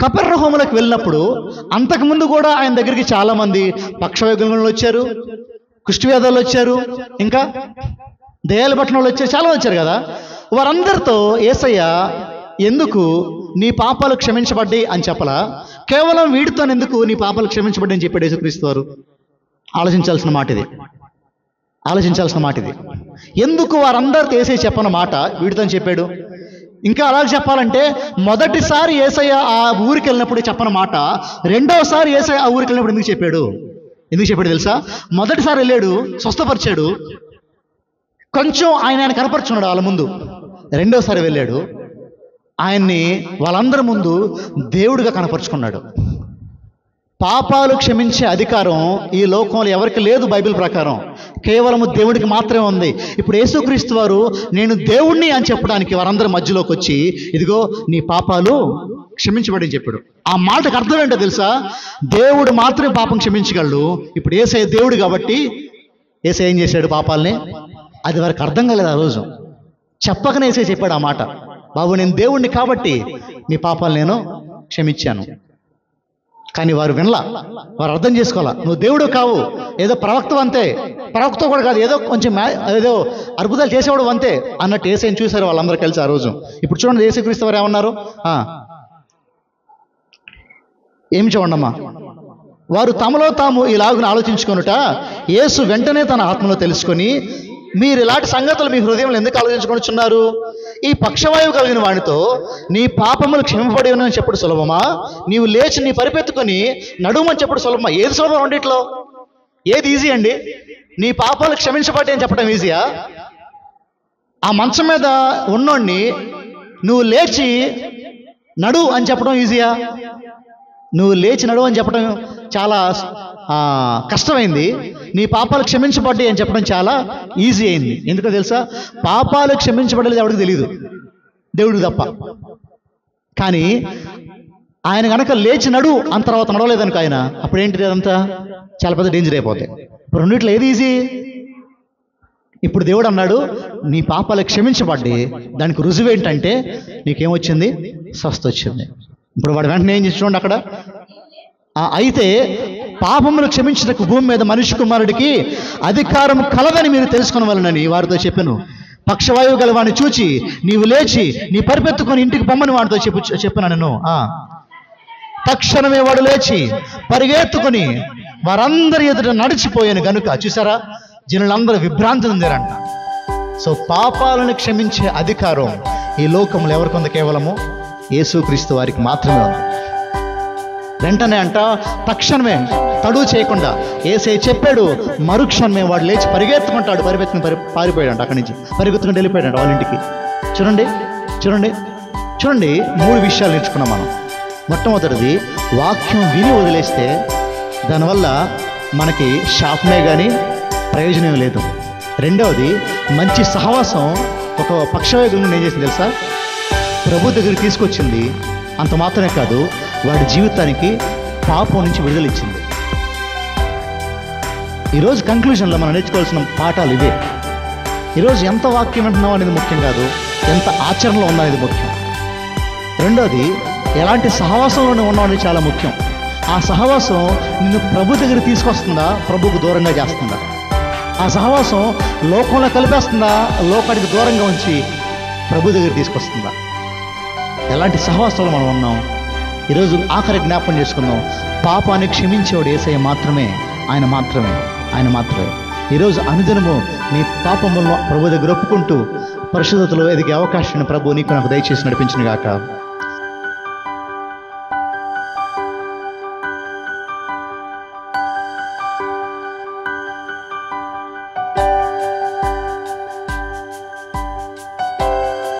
కపెర్నహూములోకి వెళ్ళినప్పుడు అంతకుముందు కూడా ఆయన దగ్గరికి చాలామంది పక్షవాయువులు వచ్చారు, కుష్ఠవ్యాధులు వచ్చారు, ఇంకా దయ్యాలు పట్టిన వాళ్ళు వచ్చారు, చాలా వచ్చారు కదా. వారందరితో యేసయ్య ఎందుకు నీ పాపాలు క్షమించబడ్డాయి అని చెప్పలా, కేవలం వీడితో ఎందుకు నీ పాపాలు క్షమించబడ్డాయి అని చెప్పాడు యేసుక్రీస్తు వారు? ఆలోచించాల్సిన మాట ఇది. ఎందుకు వారందరితో యేసయ్య చెప్పన్న మాట వీడితో చెప్పాడు? ఇంకా అలాగే చెప్పాలంటే మొదటిసారి యేసయ్య ఆ ఊరికి వెళ్ళినప్పుడు చెప్పన్న మాట రెండోసారి యేసయ్య ఆ ఊరికి వెళ్ళినప్పుడు ఎందుకు చెప్పాడు తెలుసా? మొదటిసారి వెళ్ళాడు, స్వస్థపరిచాడు, కొంచెం ఆయన కనపరుచున్నాడు వాళ్ళ ముందు. రెండోసారి వెళ్ళాడు, ఆయన్ని వాళ్ళందరి ముందు దేవుడిగా కనపరుచుకున్నాడు. పాపాలు క్షమించే అధికారం ఈ లోకంలో ఎవరికి లేదు. బైబిల్ ప్రకారం కేవలము దేవుడికి మాత్రమే ఉంది. ఇప్పుడు యేసుక్రీస్తు వారు నేను దేవుణ్ణి అని చెప్పడానికి వారందరి మధ్యలోకి వచ్చి ఇదిగో నీ పాపాలు క్షమించబడి చెప్పాడు. ఆ మాటకు అర్థం ఏంటో తెలుసా? దేవుడు మాత్రమే పాపం క్షమించగలడు. ఇప్పుడు యేసయ్య దేవుడు కాబట్టి యేసయ్య ఏం చేశాడు? పాపాలని, అది వారికి అర్థం కాలేదు. ఆ రోజు చెప్పకనే యేసయ్య చెప్పాడు ఆ మాట, బాబు నేను దేవుణ్ణి కాబట్టి నీ పాపాలు నేను క్షమించాను. కానీ వారు వినలా, వారు అర్థం చేసుకోవాలా, నువ్వు దేవుడు కావు, ఏదో ప్రవక్త అంతే, ప్రవక్త కూడా కాదు, ఏదో కొంచెం ఏదో అద్భుతాలు చేసేవాడు అంతే అన్నట్టు యేసయ్యను చూశారు వాళ్ళందరూ కలిసి ఆ రోజు. ఇప్పుడు చూడండి యేసుక్రీస్తు వారు ఏమన్నారు? ఏమి చూడండమ్మా, వారు తమలో తాము ఇలాగున ఆలోచించుకొనుట యేసు వెంటనే తన ఆత్మలో తెలుసుకొని, మీరు ఇలాంటి సంగతులు మీ హృదయంలో ఎందుకు ఆలోచించుకొనిచున్నారు? ఈ పక్షవాయువు కలిగిన వాడితో నీ పాపములు క్షమింపబడి ఉన్నాయని చెప్పడం సులభమా? నీవు లేచి నీ పరిపెత్తుకొని నడుమని చెప్పడం సులభమా? ఏది సులభం రెండిట్లో? ఏది ఈజీ అండి? నీ పాపాలు క్షమించబడి అని చెప్పడం ఈజీయా? ఆ మంచం మీద ఉన్నోడిని నువ్వు లేచి నడు అని చెప్పడం ఈజీయా? నువ్వు లేచి నడు అని చెప్పడం చాలా కష్టమైంది. నీ పాపాలు క్షమించబడ్డాయి అని చెప్పడం చాలా ఈజీ అయింది. ఎందుకో తెలుసా? పాపాలు క్షమించబడలేదు ఎవరికి తెలియదు, దేవుడికి తప్ప. కానీ ఆయన కనుక లేచి నడు అని తర్వాత నడవలేదనుకో ఆయన, అప్పుడు ఏంటిది? అదంతా చాలా పెద్ద డేంజర్ అయిపోతాయి. ఇప్పుడు రెండిట్లో ఏది ఈజీ? ఇప్పుడు దేవుడు అన్నాడు నీ పాపాలు క్షమించబడ్డాయి, దానికి రుజువు ఏంటంటే నీకేమొచ్చింది? స్వస్థ వచ్చింది. ఇప్పుడు వాడు వెంటనే ఏం చేసి చూడండి అక్కడ, అయితే పాపములు క్షమించటకు భూమి మీద మనిషి కుమారుడికి అధికారం కలదని మీరు తెలుసుకొనవలెనని వారితో చెప్పాను. పక్షవాయువు గల వాడిని చూచి నీవు లేచి నీ పరిపెత్తుకొని ఇంటికి పొమ్మని వాడితో చెప్పాను నేను. తక్షణమే వాడు లేచి పరిగెత్తుకొని వారందరి ఎదుట నడిచిపోయాను గనుక. చూసారా, జనులందరూ విభ్రాంతి ఉందారంట. సో పాపాలను క్షమించే అధికారం ఈ లోకంలో ఎవరికి ఉంది? కేవలము యేసుక్రీస్తు వారికి మాత్రమే ఉంది. వెంటనే అంట తక్షణమే తడువు చేయకుండా యేసయ్య చెప్పాడు, మరుక్షణమే వాడు లేచి పరిగెత్తుకుంటాడు, పారిపోయాడు అక్కడి నుంచి, పరిగెత్తుకుంటూ వెళ్ళిపోయాడు వాళ్ళ ఇంటికి. చూడండి చూడండి చూడండి 3 విషయాలు నేర్చుకున్నాం మనం. మొట్టమొదటిది, వాక్యం విని వదిలేస్తే దానివల్ల మనకి శాపమే కానీ ప్రయోజనం లేదు. రెండవది, మంచి సహవాసం ఒక పక్షవాయువుని ఏం చేసింది తెలుసా? ప్రభు దగ్గరికి తీసుకొచ్చింది. అంత మాత్రమే కాదు, వాడి జీవితానికి పాపం నుంచి విడుదల ఇచ్చింది. ఈరోజు కంక్లూజన్లో మనం నేర్చుకోవాల్సిన పాఠాలు ఇవే. ఈరోజు ఎంత వాక్యం వింటున్నాం అనేది ముఖ్యం కాదు, ఎంత ఆచరణలో ఉందనేది ముఖ్యం. రెండోది, ఎలాంటి సహవాసంలోనే ఉన్నాం అనేది చాలా ముఖ్యం. ఆ సహవాసం నిన్ను ప్రభు దగ్గర తీసుకొస్తుందా, ప్రభువుకు దూరంగా చేస్తుందా? ఆ సహవాసం లోకంలో కలిపేస్తుందా, లోకానికి దూరంగా ఉంచి ప్రభు దగ్గర తీసుకొస్తుందా? ఎలాంటి సహవాసంలో మనం ఉన్నాం? ఈరోజు ఆఖరి జ్ఞాపకం చేసుకుందాం, పాపాన్ని క్షమించేవాడు యేసయ్య మాత్రమే, ఆయన మాత్రమే, ఆయన మాత్రమే. ఈరోజు అనుదినము నీ పాపములను ప్రభు దగ్గర ఒప్పుకుంటూ పరిశుద్ధతలో ఎదిగే అవకాశాన్ని ప్రభు నీకు నాకు దయచేసి నడిపించును గాక.